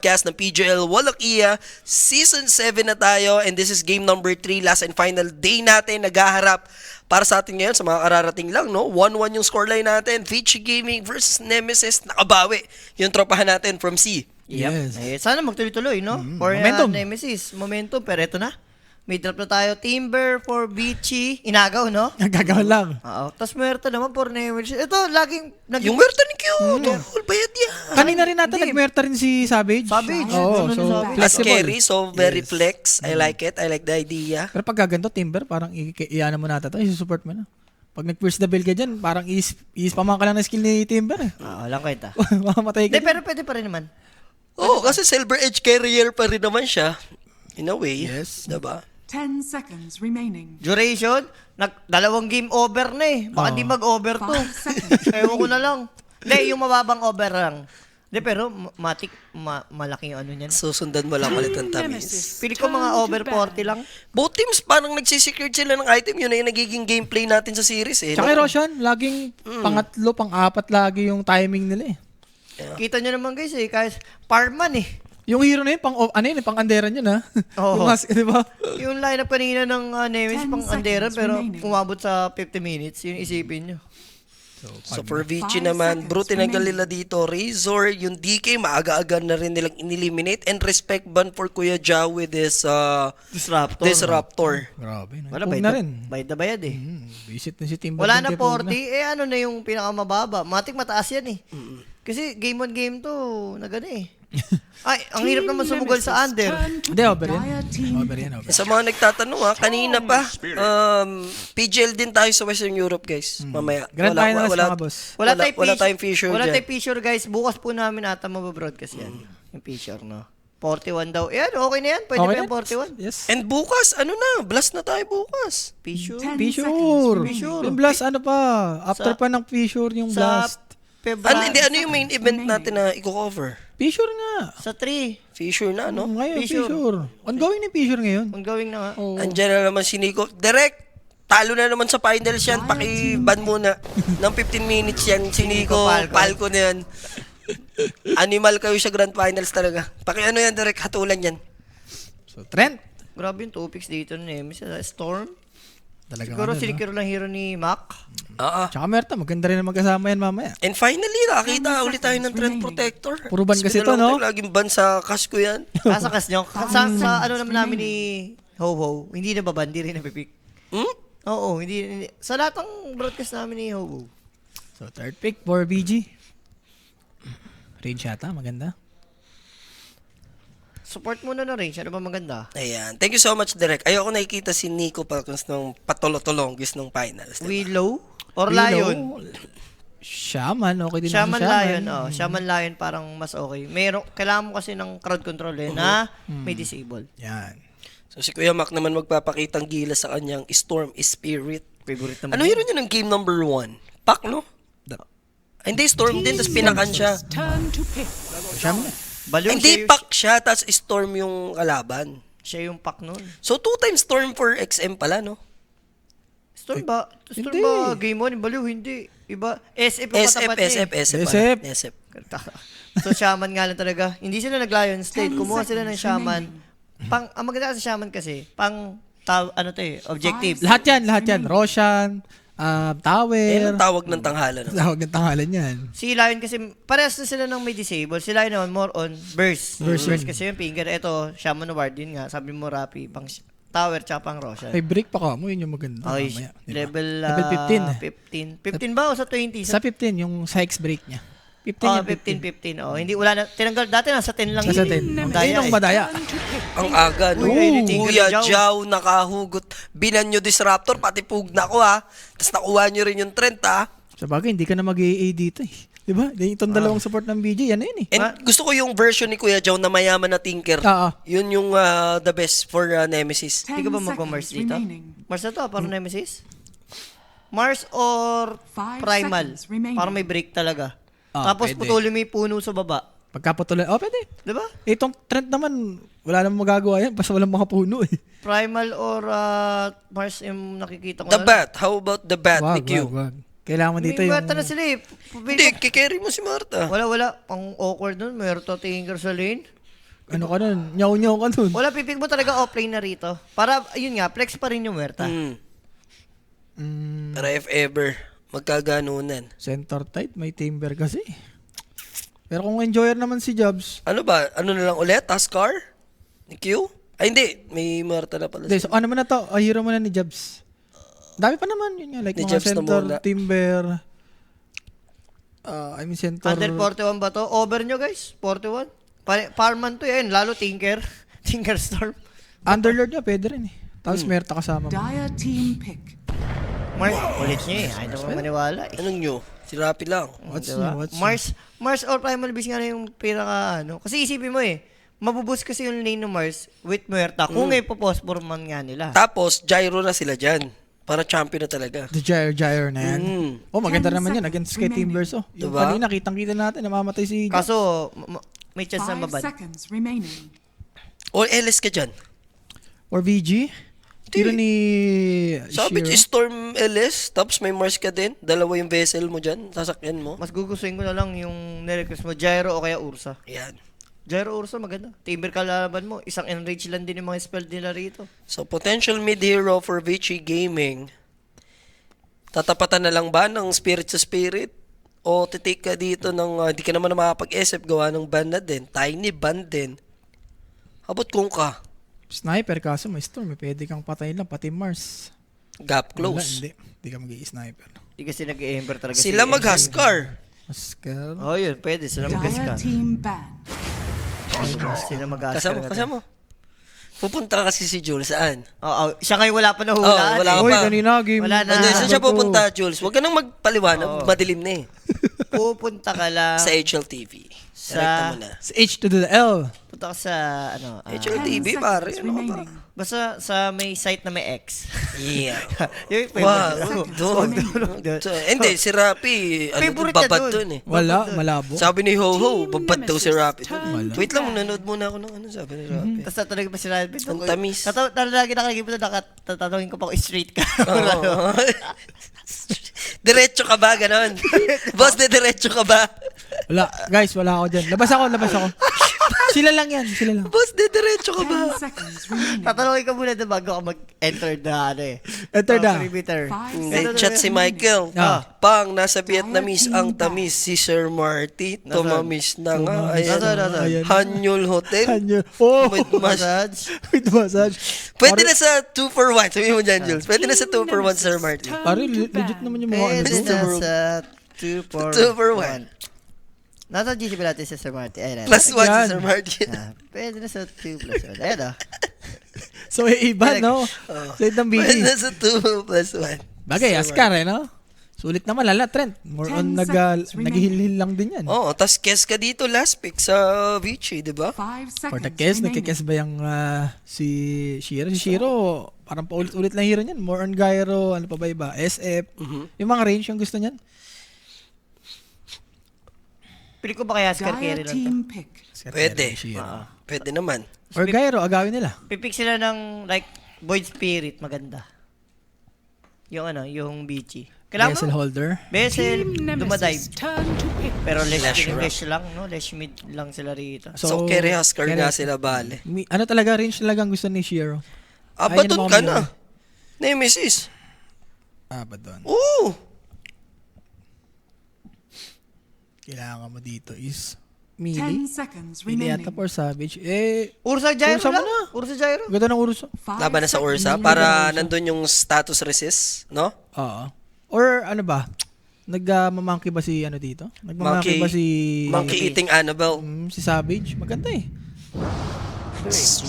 Podcast ng PGL Wallachia. Season 7 na tayo and this is game number 3, last and final day natin. Naghaharap para sa atin ngayon sa mga kararating lang, no? 1-1 yung scoreline natin. Vici Gaming versus Nemesis. Nakabawi yung tropahan natin from C. Yes. Sana magtuloy-tuloy, no? For Momentum. Nemesis, momentum. Pero ito na. May drop na tayo. Timber for Vici. Inagaw, no? Gagawin lang. Oo. Tapos muerto naman for Nemesis. Ito, laging... Yung Merta ni Q, tol, bayad yan. Kanina rin natin Hindi. nagmerta rin si Savage. Savage. Oo, Ganun so yung Savage. As flexible. scary, so very flex. I like it. I like the idea. Pero pag gaganto, Timber, parang iyan mo nata ito, isusupport mo na. Pag nag-first the bell ka dyan, parang ispamang ka lang ng skill ni Timber eh. Lang kita. Mamamatay ka Hindi, dyan. pero pwede pa rin naman. Oo, kasi Silver Edge carrier pa rin naman siya. In a way. Yes. Diba? 10 seconds remaining. Duration, dalawang game over na eh. Baka di mag-over to. 5 seconds. Ewan ko na lang. Hindi, yung mababang over lang. Hindi, pero malaking ano niyan. Susundan mo lang ulit ang tamis. Pili ko mga over 40 lang. Both teams parang nagsisecure sila ng item. Yun na yung nagiging gameplay natin sa series eh. Tsaka no? Roshan, laging pangatlo, pang-apat lagi yung timing nila eh. Kita nyo naman guys eh, kahit Parman eh. Yung hero na yun, pang Anderan yun ha. Oo. Yung mas, di ba? Yung lineup kanina ng Nemesis 10 pang Andera seconds pero remaining. umabot sa 50 minutes. Yun isipin nyo. So for Vici 5 naman, seconds bro, tinagal remaining. nila dito. Razor, yung DK, maaga-aga na rin nilang ineliminate. And respect ban for Kuya Jao with this Disruptor. Grabe. Wala, Huwag bayad na na rin. Bayad na bayad eh. Visit na si Timber. Wala dun na kay Pog 40, ano na yung pinakamababa. Matik mataas yan eh. Kasi game on game to, nagano eh. Ay, ang hirap naman sumugal sa under. Hindi, over yan. Over yan, over. Sa mga nagtatanong kanina pa, PGL din tayo sa Western Europe, guys. Mamaya. Grand finals mga boss. Wala tayong fissure Wala dyan. tayong fissure guys. Bukas po namin ata mababroadcast yan. Yung fissure, no? 41 daw. Yan, okay na yan. Pwede Okay pa na? yung 41. Yes. And bukas, blast na tayo bukas. Fissure. 10 Fissure. Fissure. Yung blast, ano pa? After pa ng fissure yung Sa blast. February. Ano yung main event natin na i-cover? Fissure nga. Sa 3. Fissure na, no? Ngayon, Fissure. fissure. Ongoing na fissure ngayon. Ongoing na nga. Oo. Andiyan na naman si Nico. Direct, talo na naman sa finals yan. Paki-ban muna. Ng 15 minutes yan. Si Nico, Palco na yan. Animal kayo sa grand finals talaga. Paki-ano yan, direct, hatulan yan. So, Trent. Grabe yung 2 picks dito ni Nemesis. Storm. Talaga Siguro ano, no? sinikiro lang hero ni Mac. Tsaka Merta, maganda rin na magkasama yan mamaya. And finally, nakita ulit tayo ng Trend Protector. Puro ban It's kasi been a to, long no? time. Laging ban sa cash ko yan. Kasakas nyo. Sa ano naman namin ni Ho-Ho, hindi na baban, hindi rin napipick. Hmm? Oo, hindi. Sa lahat ng broadcast namin ni Ho-Ho. So, third pick for BG. Range yata, maganda. Support muna na range. Ano ba maganda? Ayan. Thank you so much, Direk. Ayoko nakikita si Nico Falcons nung patulotulongis nung finals. Diba? Willow or Willow. Lion? Shaman, okay din Shaman si Lion. Oh, Shaman Lion parang mas okay. Kailangan mo kasi ng crowd control na may disable. Yan. So si Kuya Mac naman magpapakitang gila sa kanyang Storm Spirit. Favorite naman. Ano hero niya ng game number 1? Pac, no? Hindi, Storm din, tapos pinakan siya. Turn to pick. Shaman. Baliw Hindi, siya, Pac siya, tapos Storm yung kalaban. siya yung pack nun. So 2 times Storm for XM pala, no? Storm ba? Storm hindi. ba? Game 1? Baliw, hindi. Iba. SF yung SF, katapat niya SF, eh. SF. SF. pala. SF. So, Shaman nga lang talaga. Hindi sila nag-Lion State. Kumuha sila ng Shaman. Ang maganda sa Shaman kasi, ano to eh, objective. Lahat yan. Roshan, Tower. Ang tawag ng tanghalan. No? Tawag ng tangalan yan. Si Lion kasi, parehas na sila ng may disable. Si Lion naman more on burst. Burst kasi yung finger. Ito, Shaman Ward yun nga. Sabi mo, Rappi, pang Tower tsaka pang Roshan. May break pa ka mo, yun yung maganda. Okay, mamaya, diba? level, Level 15. 15. 15 ba o sa 20? Sa 15, yung sa X break niya. 15 Oh, yung 15. Oh, hindi wala na tinanggal dati nasa 10 lang. Sa yun. 10. Ang daya Ayun ang eh. madaya. Ang aga, no? Uy, anything Kuya ka na, Jao, nakahugot. Binanyo Disruptor, pati pugna ko, ha? Tapos nakuha nyo rin yung Trent, ha? Sa bagay, hindi ka na mag-AA dito eh. Diba? Itong dalawang support ng BG, yan na yun eh. And gusto ko yung version ni Kuya Jao na mayaman na Tinker. Oo. Yun yung the best for Nemesis. 10 Hindi ka ba seconds magpa-Mars dito? remaining. Mars na to, para Nemesis? Mars or 5 Primal? seconds remaining. Para may break talaga. Ah, Tapos pwede. putulin mo yung puno sa baba. Pagkaputuloy, pwede. Diba? Itong trend naman, wala namang magagawa yan, basta walang mga puno eh. Primal or Mars yung nakikita ko The na. Bat. How about the Bat ni Q? Wag. Kailangan mo May dito yung... bata na sila eh. Hindi, kikerry mo si Marta. Wala. Ang awkward nun. Mayroon to tinker sa lane. ano ka nun, nyaw-nyaw ka nun. Wala, pipik mo talaga offlane na rito. Para, yun nga, flex pa rin yung Muerta. Mm, Para if ever, magkaganunan. center tight, may timber kasi. Pero kung enjoyer naman si Jobs, Ano ba? Ano na lang ulit? Taskar? Ni Q? Ay, hindi. May Marta na pala. hindi, so ano mo na to, hero mo na ni Jobs. Dami pa naman, yun nga, like Ni mga Jobs na center, muna. timber, I mean center, Under 41 ba to? Over nyo, guys? 41? Farman to yan. Lalo Tinker. Tinker Storm. underlord niya, pwede rin eh. Tapos Merta kasama mo. Dire team pick. Ulit nyo eh. Ayaw naman maniwala eh. Anong nyo? Si Rapi lang. What's Diba? new, what's new? Mars or Primal Beast nga na yung pinaka ano. Kasi isipin mo eh, mabuboost kasi yung lane ng Mars with Muerta kung ipopospor man nga nila. Tapos, gyro na sila dyan. Para champion na talaga. The gyre na yan. Mm. Oh, maganda 10 naman yan seconds against kay remaining. Timbers. Oh. Yung Diba? kanina, kitang-kita natin, namamatay si Jobs. Kaso, may chance na 5 mabad. seconds remaining. O, LS ka dyan. Or VG. Tiro ni Sabi, Shiro. Storm LS, tapos may Mars ka din. Dalawa yung vessel mo dyan, sasakyan mo. Mas gugustuhin ko na lang yung nirequest mo, Gyro o kaya Ursa. Yan. Gyro Ursa, maganda. Timber kalaban mo, isang enrage lang din yung mga spell nila rito. So, potential mid-hero for Vici Gaming. Tatapatan na lang ba ng spirit sa spirit? O titake ka dito ng, di ka naman na makapag-SF, gawa ng ban na din. Tiny ban din. Habot kung ka. Sniper kaso may storm. Pwede kang patayin lang, pati Mars. Gap Wala, close. hindi ka mag-i-sniper. Hindi kasi nag-ember talaga. Sila si mag-Huskar. Pascal. Oh, yun, pwede. Sila Dire mag-Huskar. team ban. Sila mag-Huskar. Kasama. Pupunta kasi si Jules, saan? Oo, siya ngayon wala pa nahulaan. Wala ka Uy, pa. kanina, game. Wala na. Ano, saan siya Bato. pupunta, Jules? Huwag ka nang magpaliwanag, madilim na eh. Pupunta ka lang Sa HLTV. Direkta mo na. Sa H to the L. punta ka sa, ano, 10 HLTV, pare. seconds Ano ka ba? remaining. basta sa may site na may X. Yeah. Yung Wow, favorite. doon. Doon. So, hindi, si Rapi, ano, Favorite niya babad dun. dun eh. Wala, malabo. Sabi ni Ho-Ho, Team babad daw si Nemesis Rapi. turned Wait lang, nanood muna ako ng ano sabi ni Rapi. Tapos tatawagin pa si Rabbit. Ang tamis. Lagi nakakagin pa tatanungin ko pa kung straight ka. Oo. Diretso ka ba, ganon? Boss, diretso ka ba? Wala, guys, wala ako dyan. Labas ako. Sila lang yan, sila lang. Boss, diretso ka ba? 10 seconds remaining. Tatanungin ka muna na bago ka mag-enter na ano eh. Enter na. Perimeter. 5 May seconds chat si Michael. Ah. Pang, nasa Vietnamese ang tamis. Si Sir Marty, tumamis na nga. Ayan. Nasaan? Ayan. Hanyul Hotel. Kanyo. Oh! With mas- Massage. With massage. Pwede na sa 2 for 1. Sabihin mo dyan, Jules. Pwede na sa 2 for 1, Sir Marty. Pare, legit naman yung mga ano. Pwede to. na sa 2 for 2 for 1. Nasa GC ba natin si Sir Marty? Ayun. Plus 1 si Yan. Sir Marty. Pwede na sa 2 plus 1. Ayun ah. So, iba, no? So, itong Pwede BG. na sa 2 plus 1. Bagay, Ascar, eh, no? Sulit naman, lala, Trent. More 10 on seconds remaining. naghihil-hil lang din yan. Oo, tas kes ka dito last pick sa Vici, di ba? 5 seconds For the Kes, remaining. nagkikes ba yung si Shiro? Si Shiro, parang paulit-ulit lang hero niyan. More on Gyro, ano pa ba iba? SF. Yung mga range yung gusto niyan. Pili ko ba kaya Scar Dire carry lang to? team pick. Pwede. Shiro. Pwede naman. Or Gyro, agawin nila. Pipick sila ng like Void Spirit, maganda. Yung ano, yung Beachy. Kailangan Vessel mo, holder. Vessel, Team dumadive. Nemesis turn to pick. Pero less Flash rock. English lang, no? Less mid lang sila rito. So, carry Huskar carry- nga sila, bale. Ano talaga, range talaga ang gusto ni Shiro. Baton naman ka kami na. yun. Nemesis. Ba doon? Oo. Kailangan mo dito is 10 melee. seconds Melee remaining. yata for savage. Ursa Gyro Ursa mo lang. na. Ursa Gyro. Ganda ng Urso. 5 Laban na sa seconds Ursa remaining. para nandun yung status resist, no? Oo. Or ano ba? Nagmamangki ba si ano dito? Nagmamangki ba si Monkey eating Annabelle. si Savage? Maganda eh.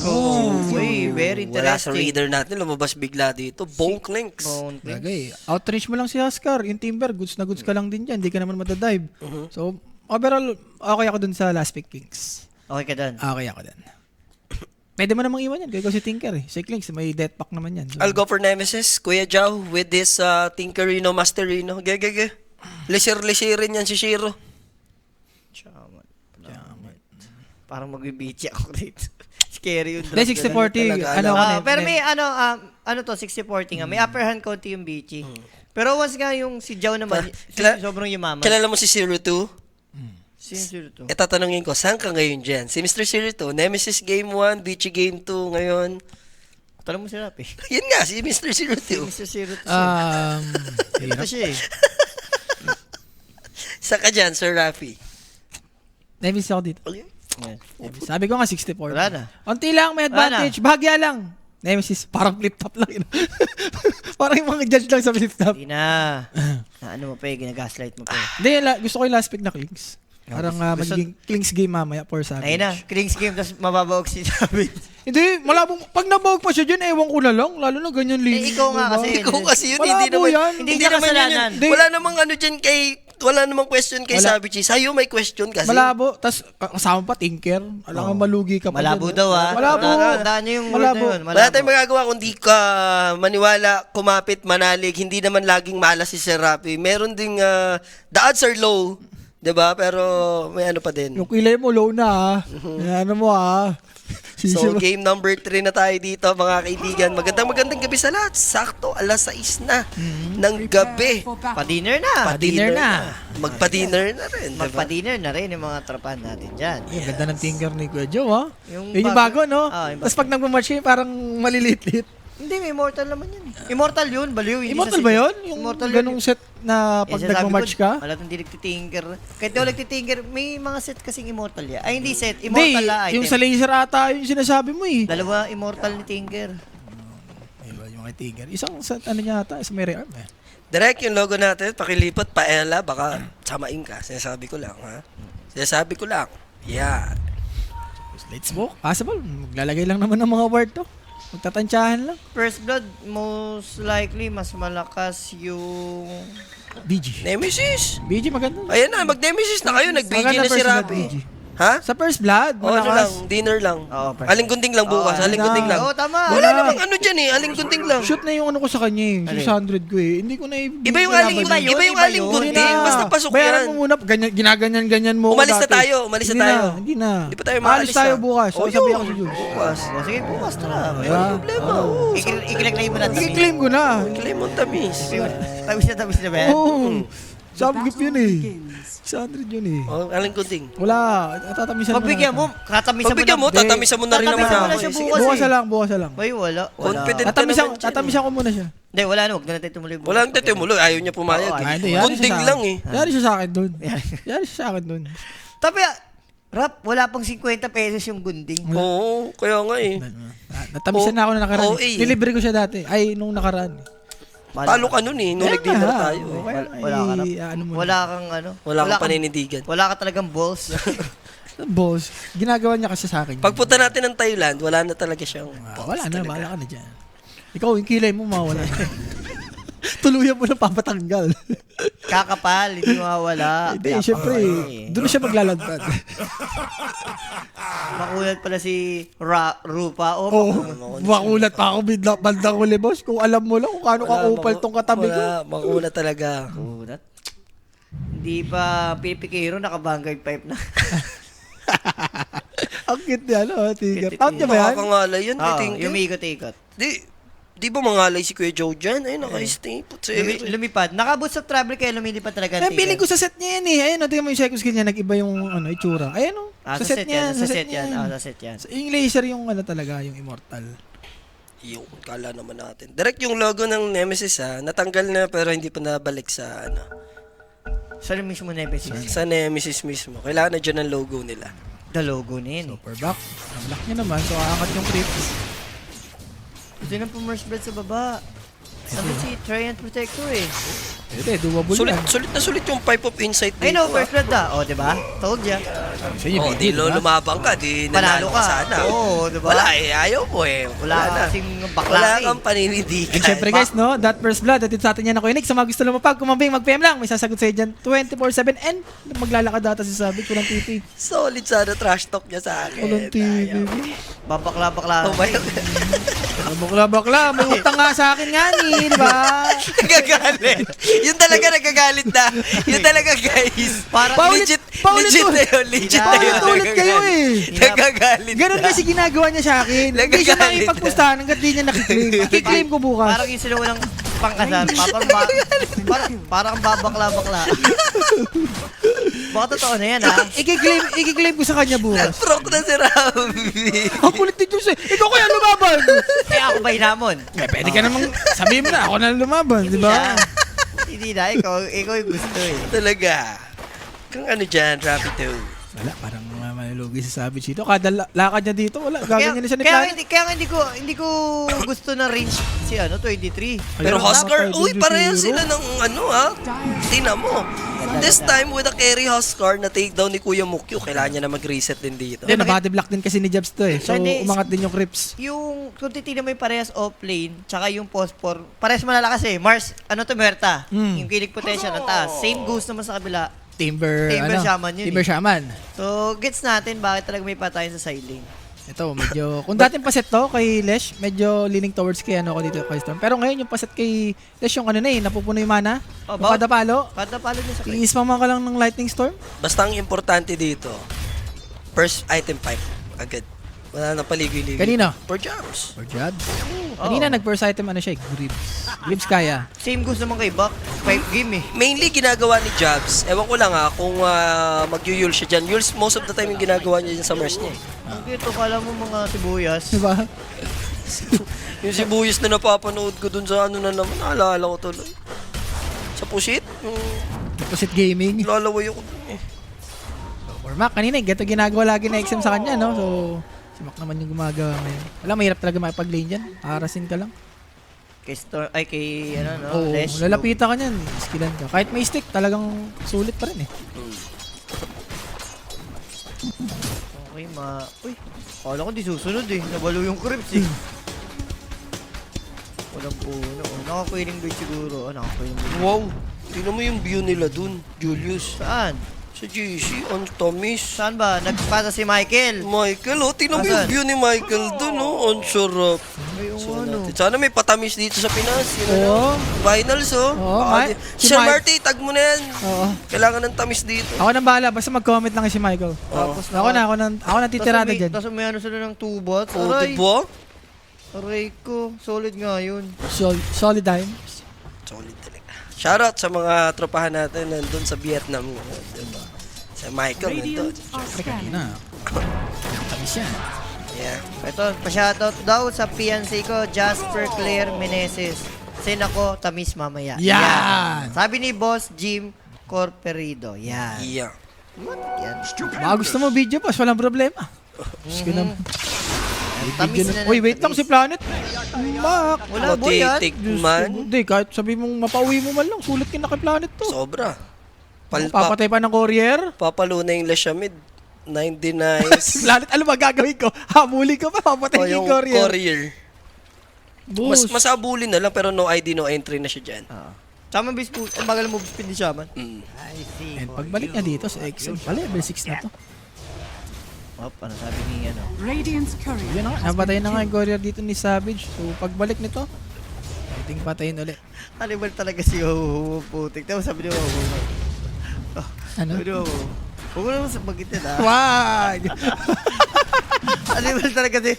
Uy, very Wala sa interesting. reader natin, lumabas bigla dito. Bonk links. Bone thing. Bagay. Outreach mo lang si Huskar. Yung Timber, goods na goods ka lang din dyan. Hindi ka naman matadive. So, overall, okay ako dun sa last pick picks. Okay ka dun. Okay ako dun. Pwede mo namang iwan yan. Kaya ko si Tinker eh. Cyclings, may death pack naman yan. So, I'll go for Nemesis, Kuya Jao, with this Tinkerino, Masterino. Gege. Lisir-lisirin yan si Shiro. Chaman. Parang magbibichi ako dito. Scary yung Hindi, drop. 60-40. Talaga, Ano ako Pero may ano to, 60-40 nga. May upper hand konti yung Beachy. Pero once nga yung si Jao naman, Kila- sobrang yumaman. Kilala mo si 02? Sino to? Itatanungin ko, saan ka ngayon dyan? Si Mr. Sirito, Nemesis Game 1, Beachy Game 2 ngayon. Tanong mo si Rapi. Yan nga, si Mr. Sirito. Mr. Zero to siya. Ito Hirap. siya eh. Saan ka dyan, Sir Rafi? Nemesis ako dito. Okay. Yan. Nemesis. Sabi ko nga 64. Wala na. Unti lang, may advantage. Bahagya lang. Nemesis, parang flip-top lang yun. Parang yung mga judge lang sa flip-top. Hindi na. Ano mo pa eh, ginagaslight mo pa eh. Hindi, gusto ko yung last pick na Kings. Parang Gusto- magiging Kings game mamaya for Savage. Ayun na, Kings game, tapos mababaog si David. Hindi, malabong. Pag nabawag pa siya dyan, ewan ko na lang. Lalo na ganyan linis. Eh, ikaw nga diba? kasi. Ikaw kasi yun, Wala hindi po naman. yan. Hindi niya naman yun kasalanan. yun. Wala namang ano dyan wala namang question kay Wala. Savage. Sa'yo may question kasi. Malabo. Tapos kasama pa Tinker. Alam nga malugi ka pa. Malabo dyan. daw ah. Malabo. Tandaan niyo yung word Malabo. na yun. Wala tayong magagawa kung di ka maniwala, kumapit, manalig. Hindi naman laging malas si Sir Rafi. Meron ding, the odds are low. 'Di ba? Pero may ano pa din. Yung kilay mo low na ano mo So, game number 3 na tayo dito, mga kaibigan. Magandang gabi sa lahat. Sakto, alas 6 na ng gabi. For battle. Pa-dinner na. Pa-dinner na. Magpa-dinner na rin. Diba? Magpa-dinner na rin yung mga tropahan natin dyan. Yung ganda ng Tinker ni Kuya Joe, Yung Yun yung bago, no? Ah, yung Tapos pag nagmamatch kayo, parang malilit-lit. Hindi, may immortal naman yun. Immortal yun, baliw. Hindi Immortal sa ba set. yun? Yung Immortal ganong yun. set na pag Eh, sinasabi nagmamatch ko, ka? Wala hindi nagtitinker. Kahit daw nagtitinker, may mga set kasing immortal yan. Ay, hindi set. Hindi, Immortal na item. yung sa laser ata, yung sinasabi mo eh. Dalawa immortal ni Tinker. Ayun, yung kay Tinker. Isang set, ano niya ata, isang may rearm eh. Direct yung logo natin, pakilipat, paela, baka samain ka. Sinasabi ko lang, ha? Sinasabi ko lang. Yan. Let's go. Possible, maglalagay lang naman ng mga word to. Magtatansyahan lang. First Blood, most likely, mas malakas yung... BG. Nemesis. BG maganda. Ayan na, mag-Nemesis na kayo. Nag-BG Maganda na si first blood, Rafi. BG. Ha? Sa first blood, O, ano lang, malakas. dinner lang. Oo, first Aling gunting lang bukas, Oo, aling ano gunting na. lang. Oo, tama. Wala Wala. namang ano dyan aling gunting lang. Shoot na yung ano ko sa kanya eh. 600 ko eh. Hindi ko na Iba yung aling, Iba yun, iba yung iba aling yun. gunting, basta pasok Bayaran yan. mo muna, ginaganyan-ganyan mo. Umalis na dati. tayo, umalis na Hindi tayo. Hindi na. Di pa tayo Alis maalis tayo na. bukas. O, Sabi yun. ako sa Jules. Bukas. O, sige, bukas na. Diba? Problema, oo. Ikilag na iba natin. I-claim ko na. Lemon tamis. Tamis na ba yan? Oo. The Subgip battle yun eh. begins. 600 yun eh. O, aling gunting. Wala. Tatamisan mo Pagbigyan na. mo, katamisan mo Pagbigyan mo, na. tatamisan mo na rin naman Tatamisan mo na ako. siya eh. bukas. Sige. Bukas na lang, bukas na lang. Ay, wala. Confident ka Tatamisan, naman dyan. tatamisan ko muna siya. Hindi, wala na. Huwag na natin tumuloy. Wala ang tetumulo, ayaw niya pumayag. Oo, eh. Ah, hindi, yari siya Gunting sa akin. lang eh. Yari siya sa akin dun. Yari siya sa akin dun. Tapi, Rap, wala pang 50 pesos yung gunding. Oo, kaya nga eh. Natamisan na ako na nakaraan. OA. Nilibre ko siya dati. Ay, nung nakaraan. Talo ka nun eh, nung Kaya nag-dinner nga, tayo. eh. Kaya nga, Wala ka, Rap. ano mo. Wala kang ano. Wala kang paninindigan. Wala ka talagang balls. Boss, ginagawa niya kasi sa akin. yun. Pagpunta natin ng Thailand, wala na talaga siyang Wala na, bahala ka na dyan. Ikaw, yung kilay mo, mawala na. Tuluyan mo na papatanggal. Kakapal, hindi mawawala. Hindi, syempre, doon na siya maglalantad. Makulat pala si Rupa. Oo, makulat pa ako bandang huli, boss. Kung alam mo lang kung kano ka upal tong katabi ko. Wala, makulat talaga. Makulat. Hindi pa pipikiro, nakabangay pipe na. Ang cute niya, no? Tiger. Cute, Tawag niya ba yan? Nakakangalay yun, Oo, titing. yung ikot-ikot. Di ba mangalay si Kuya Joe dyan? Ay, naka-stay. Putsi. Lumipad. Nakabot sa travel kaya lumilipad talaga. Eh, feeling ko sa set niya yan eh. Ayun, tingnan mo yung second skill niya, nag-iba yung itsura. Ayun, Sa set yan. Sa set yan. niya. Sa set yan. Yung laser yung talaga, yung immortal. Yung kala naman natin. Direct yung logo ng Nemesis ha. Natanggal na pero hindi pa nabalik sa ano. Sa mismo Nemesis. Sa Nemesis mismo. Kailangan na dyan ang logo nila. The logo na yun eh. Super back. Ang lock niya naman, so aangat yung creeps. Ito yung pumers bread sa baba. Ano si Triant Protector eh. Ito doable Sulit, yan. sulit yung pipe of insight Ay dito. no, first blood na. O, diba? Told ya. Sa inyo, Oh, di big deal, diba? lumabang ka, di Panalo nanalo ka. ka sana. Oo, diba? Wala eh, ayaw mo eh. Wala na. kasing bakla Wala eh. kang paninindigan. And syempre guys, no, that first blood, atid sa atin yan ako Inig. Sa mga gusto lumapag, kumambing, mag-PM lang. May sasagot sa'yo dyan 24/7 and maglalakad data si Sabi, walang TV. Solid sana trash talk niya sa akin. Walang TV. Ayaw. Babakla-bakla. Oh, may Bakla, may utang nga sa akin nga ni, di ba? nagagalit. Yun talaga nagagalit na. Yun talaga guys. Parang legit na yun. Legit na yun. Paulit kayo eh. Nagagalit Ganun na. kasi ginagawa niya sa akin. Hindi siya Nagagalit nakipagpustahan hanggat di niya nakiklaim. Kiklaim ko bukas. Parang yung sila walang pangkasal. Parang babakla-bakla. Baka totoo na yan, ha? Ikiklaim ko sa kanya bukas. Proc na si Ravi. Ang kulit ni Diyos eh. Ikaw kaya lumaban. Kaya ako ba hinamon? Eh, pwede ka namang sabihin mo na, ako na lumaban, di ba? Hindi na, ikaw yung gusto eh. Talaga. Kung ano dyan, Ravi 2. Wala, parang malugi sa Savage dito. Kada lakad niya dito, wala. Gaganyan na siya ni Planet. Kaya hindi ko gusto na range si 23. Pero Ayun, Huskar, dapat uy, tayo pareho dito, sila ng tingnan mo. This time with a carry Huskar na takedown ni Kuya Mukyo, kailangan niya na mag-reset din dito. Hindi, na-body block din kasi ni Jabs to eh. So, Hindi, umangat din yung creeps. Yung, kung titignan mo yung parehas off-lane, tsaka yung post-4, parehas malalakas eh. Mars, Muerta. Yung kilig potential ang taas. Same goes naman sa kabila. Timber Shaman yun Timber eh. Shaman. So, gets natin bakit talaga may patayin sa side lane. Ito, medyo, kung dating paset to kay Lesh, medyo leaning towards kay ako dito kay Storm. Pero ngayon yung paset kay Lesh yung napupuno yung mana. Oh, Yung kada palo. Kada palo niya sa click. Iismama ka lang ng Lightning Storm. Basta ang importante dito, first item pipe, agad. Wala nang paligoy-ligoy. Kanino? For jobs. Or Jabs. Kanina nag-first item Gribbs. Gribbs kaya. Same goes naman kay Buck. 5 game eh. Mainly ginagawa ni Jobs, ewan ko lang kung mag-yul siya dyan. Yules most of the time yung ginagawa niya dyan sa Mars niya eh. Ang dito, kala mo mga sibuyas. Diba? Yung sibuyas na napapanood ko dun sa na naman, naalala ko tuloy. Sa pusit, yung Deposit Gaming. lalaway ako dun eh. Or Mac, kanina, gato ginagawa lagi na XM sa kanya, no? So, si Mac naman yung gumagawa ngayon. Wala, mahirap talaga makipag-lane dyan. Arasin ka lang. Kay Store, ay kay Oo, Lesh. lalapitan ka niyan. Skillan ka. Kahit may stick, talagang sulit pa rin eh. Okay, uy, kala ko di susunod eh. Nabalo yung creeps eh. Walang puno. Naka-quilling blade siguro. Naka-quilling blade. Wow, tingnan mo yung view nila dun, Julius. Saan? Sa GC, on Tomis. Saan ba? Nagpasa si Michael. Michael, tingnan mo Asan? yung view ni Michael dun, on sarap. Ay, yung So, ano. sana may patamis dito sa Pinas. Yun Oo. Finals, oh. Oo, si Sir Mike- Marty, tag mo na yan. Oo. Kailangan ng tamis dito. Ako nang bahala. Basta mag-comment lang si Michael. Tapos Ako na titirada dyan. Tapos may ano sila ng 2 bots. Oh, Aray, diba? aray ko. Solid nga yun. Solid dimes. Solid talaga. Shoutout sa mga tropahan natin nandun sa Vietnam. Diba? Sa Michael nandun. Radiant are scanning. Na. Tamis yan. Yeah. Ito, pa-shoutout daw sa fiancé ko, Jasper Claire Meneses. Send ako, tamis mamaya. Yan! Sabi ni Boss Jim Corperido. Yan. Yeah. Yan. Baka gusto mo video pas, walang problema. Diyos ko naman. Tamis na Uy, wait lang si Planet. Mac. Wala boy yan. Titikman. Hindi, kahit sabi mong mapauwi mo man lang, sulit ka na kay Planet to. Sobra. Papatay pa ng courier. Papalo na yung Lashamid. 99. Si Planet, alam mo gagawin ko? Hamuli ko pa, papatay O yung yung courier. courier. Boss. Mas abulin na lang pero no ID, no entry na siya dyan. Sama bis po, ang bagal move speed ni Shaman. Mm. I see. And pagbalik niya dito sa XM, level 6 na to. Op, ano sabi ni ano? Radiant's courier Yun na nga, has napatay been na nga yung killed. courier dito ni Savage. So pagbalik nito, I think patayin ulit. Animal talaga si Hoho putik. Tapos sabi ni Hoho. Ano? Sabi ni Hoho. Huwag mo naman sa bagitin ah. Wag! Animal talaga si,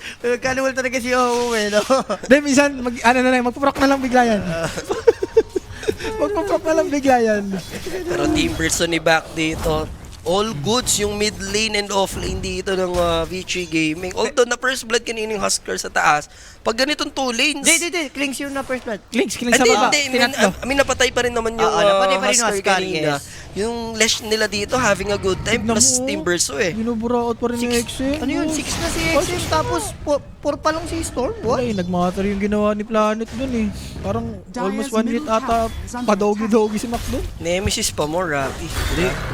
animal talaga si Hoho eh, no? Then minsan, magpuprok na lang bigla yan. Magpuprok na lang bigla yan. Pero Team Person ni back dito. All goods yung mid lane and off lane dito ng VG Gaming. Although na first blood kanina yung Husker sa taas. Pag ganitong 2 lanes. Hindi. Clings yun na first blood. Clinks sa baba. I mean, napatay pa rin naman yung napatay pa rin yung Husker Husker, kanina. yes. Yung Lesh nila dito, having a good time, Tignan plus mo, Team Verso eh. Binuburaot pa rin yung XM. Ano yun? 6 na si XM tapos 4 pa lang si Storm? What? Ay, nagmatter yung ginawa ni Planet dun eh. Parang almost 1 minute middle ata tower is under padogi-dogi si Mac dun. Nemesis pa more, Rafi.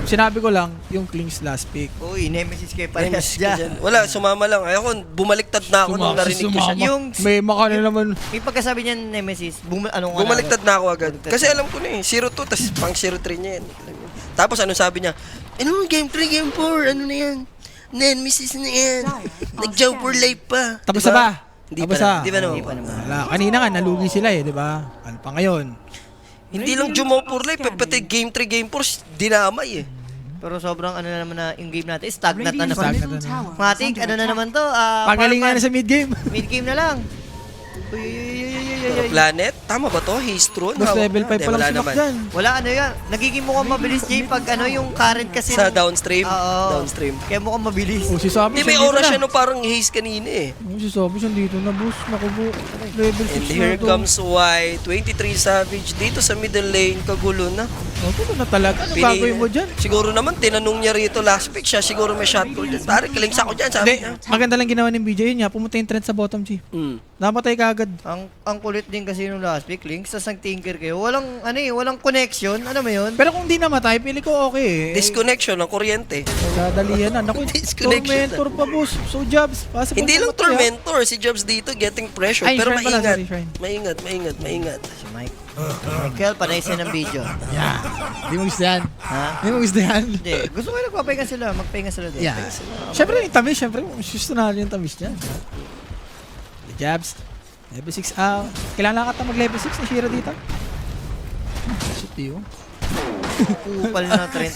Sinabi ko lang, yung Clinks last pick. Uy, nemesis kayo pa Nemesis ka dyan. Wala, sumama lang. Ayoko, bumaliktad na ako nung narinig ko siya. Yung- May makano naman. May pagkasabi niya nemesis, Bumaliktad na ako agad. Kasi alam ko na eh, 0-2, tapos pang 0-3 niya yan. Tapos ano sabi niya, ano, game 3, game 4, ano na yan? Nemesis na yan. Nag-jump for life pa. Tapos Diba? na ba? Hindi Tapos pa na. na. Hindi pa naman. Hindi pa naman. Wala. Kanina nga, nalugi sila eh, di ba? Ano pa ngayon? Hindi lang jump for life, pati game 3, game 4, dinamay eh. Pero sobrang ano na naman na yung game natin, stagnant na Radiant's naman. middle tower is Matik, under ano na attack. naman to? Pagalingan na sa mid-game. Mid-game na lang. Uy. Pero Planet, tama ba to? Haze Throne? Boss, Hawak level na. 5 pa Di, lang wala si Mac naman. dyan. Wala ano yan. Nagiging mukhang mabilis, Jay, pag ano yung current kasi. Sa downstream? Oo. Downstream. Kaya mukhang mabilis. Oh, si Sabi Hindi, may aura siya no parang haze kanina eh. Oh, si Sabi siya dito na, boss. Naku po. Level 6 And na here to. comes Y, 23 Savage dito sa middle lane, kagulo na. Oh, ito na talaga. Ano gagawin mo dyan? Siguro naman, tinanong niya rito last pick siya, siguro may shot call dyan. Tari, kilings ako dyan, sabi Hindi, niya. maganda lang ginawa ng BJ yun niya. Pumunta yung trend sa bottom, G. Namatay ka agad. Ang kulit din kasi nung last pick, Links, tas nag-tinker kayo. Walang, ano eh, walang connection. Ano mo yun? Pero kung di namatay, pili ko okay eh. Disconnection ng kuryente. Dadalian na. Naku, Disconnection Tormentor pa, boss. So, Jobs. Possible Hindi lang namatay, ah. Tormentor, si Jobs dito getting pressure. Ay, Pero Shrine pala, maingat. sorry, Shrine. Maingat. Si Mike. Michael, panay siya ng video. Yeah. Di mo gusto yan. Ha? Di mo gusto yan. Hindi. Gusto ko yung nagpapahinga sila. Magpahinga sila doon. Yeah. Siyempre, yung tamis. Siyempre, gusto na yung tamis niya. The Jobs. Level 6 out. Kailangan ka mag-level 6 na Shira dito. Shit, yun. Kupal na trend.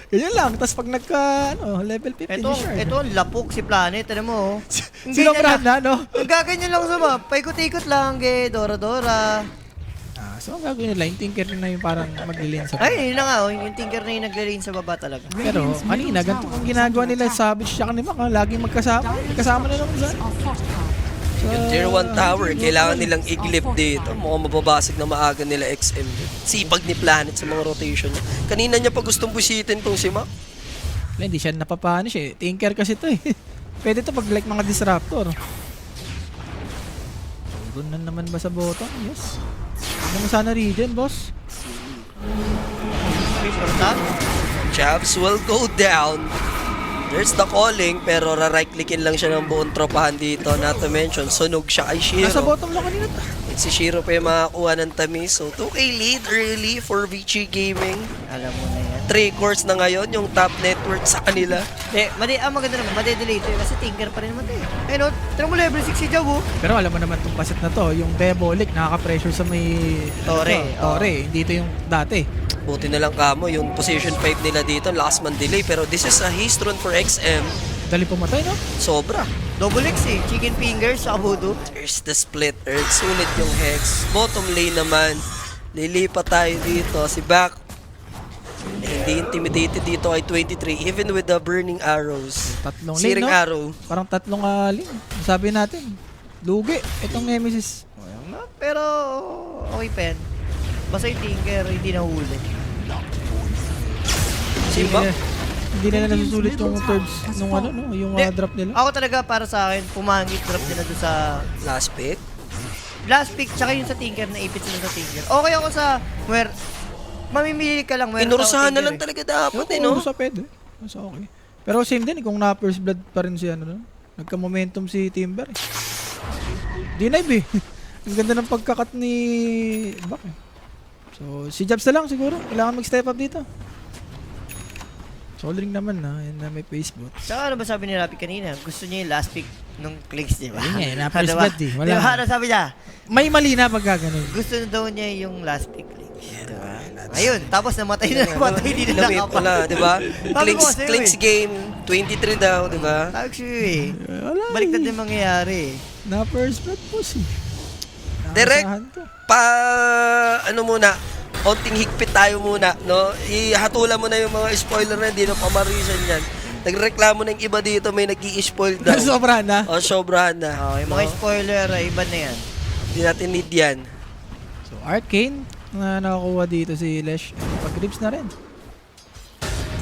Ganyan lang. Tapos pag level 15, Ito, lapok si Planet. Ano mo, oh. Sino brand na, no? Nagaganyan lang sa map. Paikot-ikot lang, Dora-Dora. So, ang gagawin nila, yung tinker na yung parang maglilin sa Ay, yun na nga, oh. Yung tinker na yung naglalane sa baba talaga. Pero, kanina, ganito kung ginagawa nila Savage siya kanina, laging magkasama. Magkasama na naman dyan. Are fortified. Yung Tier 1 tower, kailangan nilang iglip dito. Mukhang mababasag na maaga nila XM. Sipag ni Planet sa mga rotation niya. Kanina niya pa gustong busitin tong si Mac. Wala, hindi siya napapanish eh. Tinker kasi to eh. Pwede to pag like mga disruptor. Doon na naman ba sa bottom? Yes. Ano mo sana region, boss? Jabs will go down. There's the calling, pero ra-right-clickin lang siya ng buong tropahan dito. Not to mention, sunog siya kay Nasa Shiro. bottom lang kanina to. Si Shiro pa yung makakuha ng tamis. So, 2K lead early for VG Gaming. Alam mo na yan. 3 cores na ngayon, yung top network sa kanila. Maganda naman, madi-delay ito eh. Kasi tinker pa rin naman ito eh. Ayun, tira mo level 6 si Jabo. Pero alam mo naman itong pasit na to, yung Diabolic, nakaka-pressure sa may... Torre, Torre, hindi ito yung dati. Buti na lang kamo, yung position 5 nila dito, last man delay. Pero this is a haste run for XM. Dali pumatay, no? Sobra. Double X eh. Chicken fingers sa voodoo. There's the split earth. Sulit yung Hex. Bottom lane naman. Lilipat tayo dito. Si Back. Hindi intimidated dito kay 23. Even with the burning arrows. Tatlong lane, Searing no? arrow. Parang tatlong lane. Sabi natin, lugi. Itong Nemesis. Pero, okay pa yan. Basta yung tinker, hindi nahuli. Si Back. Hindi nila nasusulit yung thirds nung yung Hindi, drop nila. Ako talaga para sa akin, pumangit drop nila doon sa Last pick. last pick, tsaka yung sa tinker, naipit sila sa tinker. Okay ako sa where, mamimili ka lang. Inurusahan na lang talaga dapat no? Sa pwede. Mas okay. Pero same din, kung na-first blood pa rin si nagka-momentum si Timber. Denive eh. Ang ganda ng pagkakat ni Bak eh. So, si Jabs na lang siguro. Kailangan mag-step up dito. Soldering naman and may face bot. Tsaka ano ba sabi ni Rapi kanina? Gusto niya yung last pick nung clicks, di ba? Yun nga, na-first Diba? blood eh. Wala. Diba? Ano sabi niya? May mali na pagka ganun. Gusto na daw niya yung last pick clicks. Diba? Ayun, tapos namatay na di na Lamit nakapa. pala, di ba? Sabi ko sa'yo Clinks game, 23 daw, di ba? Sabi ko sa'yo eh. Wala Balik na din mangyayari eh. Na-first blood po si. Direct, ano muna, konting higpit tayo muna, no? Ihatulan mo na yung mga spoiler na hindi na pamarisan yan. Nagreklamo na yung iba dito, may nag-i-spoil daw. Sobra na. O, sobrahan na. Okay, mga spoiler, iba na yan. Hindi natin need yan. So, Arcane, na nakakuha dito si Lesh. Pag-grips na rin.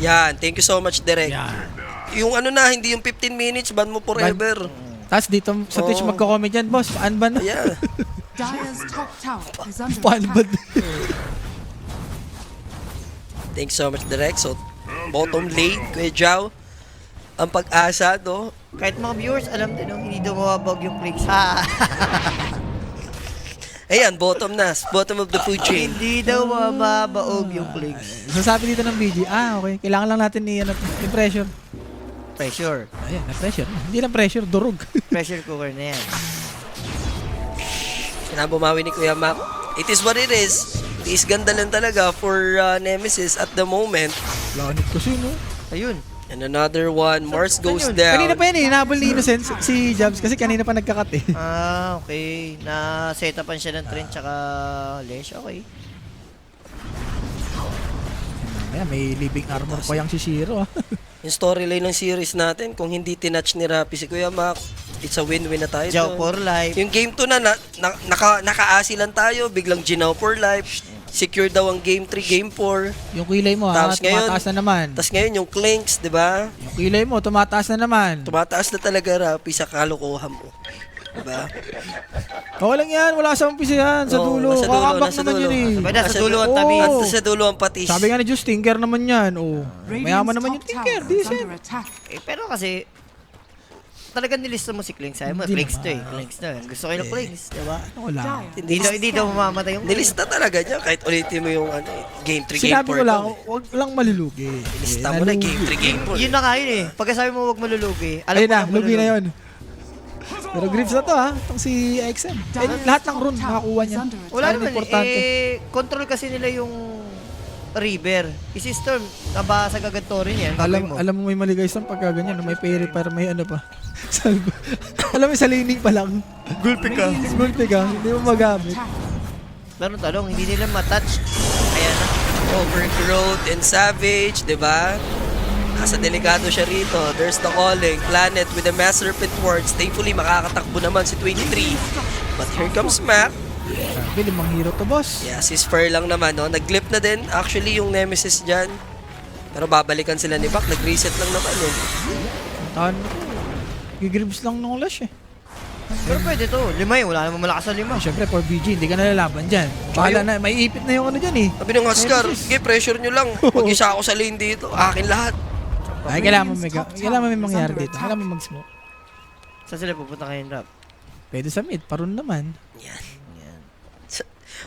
Yan, thank you so much, Direk. Yan. Yung ano na, hindi yung 15 minutes, ban mo forever. Tapos dito sa Twitch Oo. magko-comment yan, boss. Paan ba na? Yeah. Dire's top tower is under Paan ba attack. na? Thanks so much, Direk. So, bottom lane, Kuya Jao. Ang pag-asa, no? Kahit mga viewers, alam din, no? Hindi daw mababag yung clicks. Ha! Ayan, bottom na. Bottom of the food chain. Hindi daw mababaog yung clicks. So sabi dito ng BG, okay. Kailangan lang natin yung pressure. Pressure. Ayan, na-pressure. Hindi lang pressure, durog. Pressure cooker na yan. Sinabumawi ni Kuya Mac. It is what it is. It is ganda lang talaga for Nemesis at the moment. Planit kasi, no? Ayun. And another one, Mars goes yun? down. Kanina pa yan eh, hinabol ni Innocent si Jabs kasi kanina pa nagkakat eh. Okay. Na-set upan siya ng Trent tsaka Lesh. Okay. Ayan, may living armor pa yung si Shiro ah. Yung storyline ng series natin, kung hindi tinouch ni Rappi si Kuya Mac, it's a win-win na tayo. Jow doon. for life. Yung game 2 nakaasi lang tayo, biglang Ginaw for life. Secure daw ang game 3, game 4. Yung kilay mo ha, Tapos ngayon, tumataas na naman. Tapos ngayon yung Clinks, di ba? Yung kilay mo, tumataas na naman. Tumataas na talaga Rappi sa kalokohan mo. Diba? Oo lang yan, wala sa umpisa yan, sa Oo, dulo. nasa dulo, Kakambak nasa naman dulo. yun eh. Sabay na sa dulo ang Oo. tamis. At sa dulo ang patis. Sabi nga ni Just, Tinker naman yan. Oh. Mayaman naman yung top Tinker, tower is decent. under attack. Pero kasi, talagang nilista mo si Clinks. Sabi mo, Hindi Clinks to eh. naman. Clinks na. Gusto ko yung Clinks, diba? Wala. Hindi daw mamamatay yung Nilista talaga niya kahit ulitin mo yung game 3, game 4. Sinabi ko lang, huwag lang malulugi. Nilista mo na game 3, game 4. Yun na nga yun eh. Pagka sabi mo huwag malulugi, alam Ayun mo na, na lugi na malulugi. yun. Pero grips na to ha, itong si XM. Eh, lahat ng rune nakakuha niya. Wala Ayun, naman importante. eh. Control kasi nila yung River. Si-Storm, nabasag agad to rin yan. Gagawin mo. Alam mo may mali guys ang pagka ganyan, may peri para may ano pa. Salvo. Alam mo sa laning pa lang. Gulpi ka. Gulpi ka, hindi mo magamit. Pero talong, hindi nila matouch. Kaya na. Overgrowth and Savage, di ba? Nasa delikado siya rito. There's the calling. Planet with the Mass Serpent Words. Thankfully, makakatakbo naman si 23. But here comes Mac. Sabi, 5 hero to boss. Yeah, si Spur lang naman, no? Nag-glip na din, actually, yung Nemesis dyan. Pero babalikan sila ni Bak. Nag-reset lang naman, eh. Tahan mo to. Gigribs lang ng lash eh. Pero pwede to. 5 wala namang malakas sa 5. Siyempre, for BG, hindi ka nalalaban dyan. Bahala na, may ipit na yung ano dyan eh. Sabi ng Huskar, sige, pressure nyo lang. Mag-isa ako sa lane dito. Akin lahat. Ay, kailangan mo may mangyari dito. Kailangan mo mag-smoke. Saan sila pupunta ngayon, Rap? Pwede sa mid, parun naman. Yan.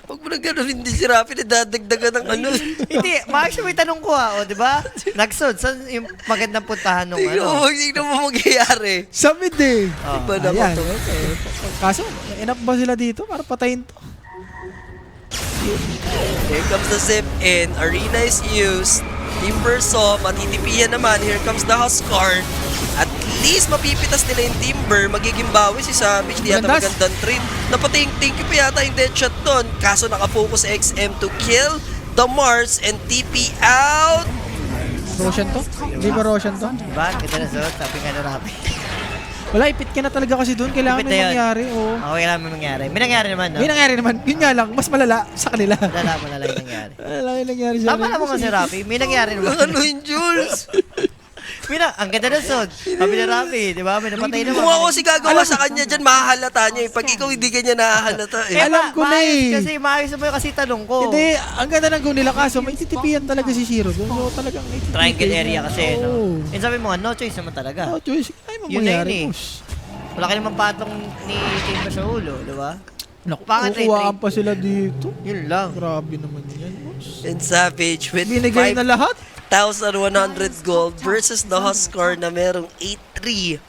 Huwag mo na gano'n, hindi si Rafi na dadagdagan ng ano. Hindi, maayos yung may tanong ko o, di ba? Nagsod, saan yung magandang puntahan nung ano? Tingnan mo mangyayari. Sa mid eh. Iba na Ayan, to. okay. Kaso, enough ba sila dito para patayin to? Here comes the zip in. Arena is used. Timber saw. Matitipihan naman. Here comes the Huskar. At least mapipitas nila yung Timber. Magiging bawi si Savage. Di yata Grandas. magandang trade. Napating-ting pa yata yung dead shot doon. Kaso nakafocus sa XM to kill the Mars and TP out. Roshan to? Hindi ba Roshan to? Diba? Ganda na Zod, sabi nga na Rap. Wala, ipit ka na talaga kasi doon. Kailangan Ipit may na yun. mangyari. Oo. Okay lang may mangyari. May nangyari naman, no? May nangyari naman. Yun nga lang, mas malala sa kanila. Malalaman na lang yung nangyari. Wala yung nangyari sa Tama naman kasi Rafi, may nangyari naman. Ano yung Jules? Ang ganda na Zod. Sabi na Rafi, di ba? May napatay naman. Kung ako si gagawa sa kanya dyan, mahahalata niya eh. Pag ikaw hindi ganyan nahahalata eh. Alam ko na eh. Kasi maayos mo yung kasi tanong ko. Hindi, ang ganda ng goal nila kaso may titipian talaga si Shiro doon. So talagang may titipian. Triangle area kasi, no? Oo. And sabi mo, no choice naman talaga. No choice. Ay, mo Yun na mangyari. yun eh. boss. Wala ka naman patong ni Timber sa ulo, di ba? Naku, Pangit na kukuhaan i-trade. pa sila dito. Yun lang. Grabe naman yan, boss. And Savage with Binigay na lahat. 5,100 gold versus the Huskar na merong 8-3.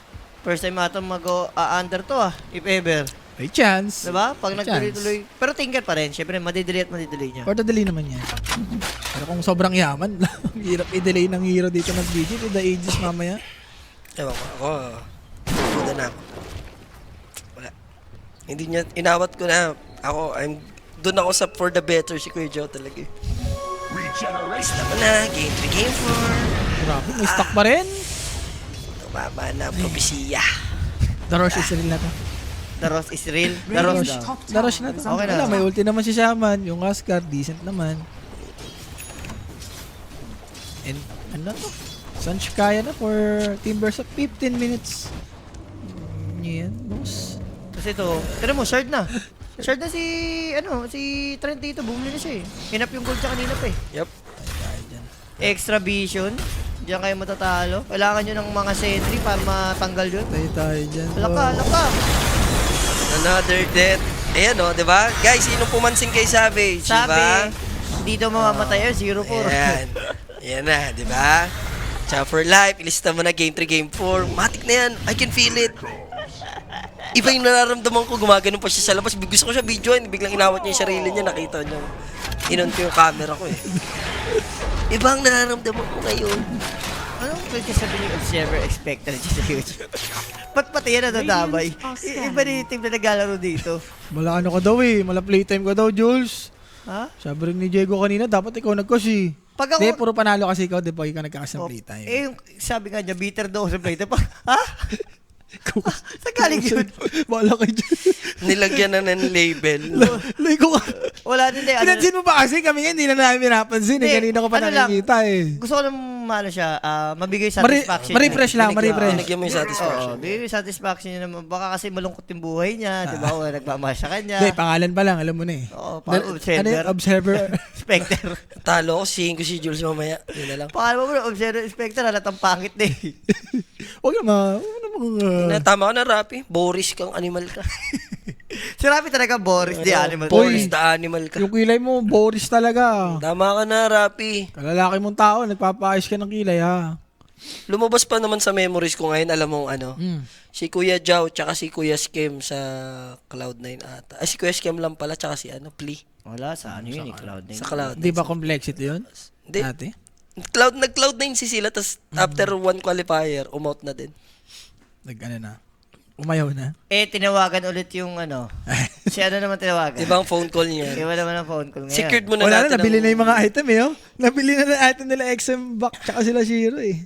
First time ata mag-under to if ever. May chance. Diba? Pag May nagtuloy-tuloy. Pero Tinker pa rin. Siyempre, madidelay at madidelay niya. Or delay naman yan. Pero kung sobrang yaman, hirap i-delay ng hero dito ng BG to the ages mamaya. Ewan ko, ako. Puda na ako. Wala. Hindi niya, inawat ko na. Doon ako sa for the better si Kuya Joe talaga eh. Basta mo na, game 3, game 4. Grabe, may stock pa rin. Tumama na ang propesya. The rush is real na to. The Ross is real. The Ross Rush. daw. The rush na to. Okay na. Wala, may ulti naman si Shaman. Yung Huskar, decent naman. And ano to? Sanch kaya na for Timbers of 15 minutes. Yan, boss. Kasi ito, tira mo, shard na. Shard na si Trent dito. Bumili na siya eh. Hinap yung gold siya kanina pa eh. Yep. Extra vision. Diyan kayo matatalo. Kailangan nyo ng mga sentry para matanggal yun. Tayo dyan. Laka. Another death. Ayan o, di ba? Guys, sino pumansing kay Savage? Sabi, Diba? hindi daw mamamatay yun, 0-4. Ayan. Ayan na, di ba? Tsaka for life, ilista mo na game 3, game 4. Matik na yan. I can feel it. Iba yung nararamdaman ko, gumagano pa siya sa labas. Gusto ko siya videoin, biglang inawat niya yung sarili niya, nakita niyo. Inon ko yung camera ko eh. Iba ang nararamdaman ko ngayon. Ano? Bakit ka sabi yung observer expected dyan sa YouTube? Ba't pati yan nadadamay? Iba na yung team na naglalaro dito. Mala ano ka daw eh. Mala playtime ka daw, Jules. Ha? Sabi rin ni Diego kanina, dapat ikaw nag-cause eh. Pag ako... Hindi, puro panalo kasi ikaw, di ba? Ikaw nagkakas ng Oh, playtime. yung sabi nga niya, bitter daw ako sa playtime. Ha? Saan galing yun? Bala kayo dyan. Nilagyan na ng label. Lay ko ka. Wala din eh. Ano, Pinansin mo ba kasi? Kami nga hindi na namin napansin eh. Hindi, Kanina ko pa ano lang, nakikita eh. gusto ko lang siya, mabigay satisfaction. Ma-refresh lang, ma-refresh. Binigyan mo yung satisfaction. Oo, bigay yung satisfaction niya naman. Baka kasi malungkot yung buhay niya, di ba? O nagmamahal sa kanya. Hindi, pangalan pa lang, alam mo na eh. Oo, parang Ano yun? Observer. Spectre. Talo ko, sihin ko si Jules mamaya. Yun na lang. Pakala mo, observer, Spectre, halatang pangit na eh. Huwag naman. Tama ka na, Rapi. Boris kang animal ka. Si Rapi talaga Boris, di animal. Boris the animal ka. Yung kilay mo, Boris talaga. Tama ka na, Rapi. Kalalaki mong tao, nagpapaayos ka ng kilay ha. Lumabas pa naman sa memories ko ngayon, alam mo ano, si Kuya Jao tsaka si Kuya Skem sa Cloud9 ata. Ay, si Kuya Skem lang pala tsaka si Pli. Wala, sa ano yun eh, Cloud9. Sa Cloud9. Di ba complexity yun? Hindi. Dati? Nag-Cloud9 si sila, tas after one qualifier, umout na din. Nag-ano na. Umayaw na. Eh, tinawagan ulit yung ano. Si ano naman tinawagan? Diba ang phone call niya? Iba naman ang phone call ngayon. Secured mo na Wala na, natin. nabili na yung mga item eh. Oh. Nabili na ng item nila XM back tsaka sila Shiro eh.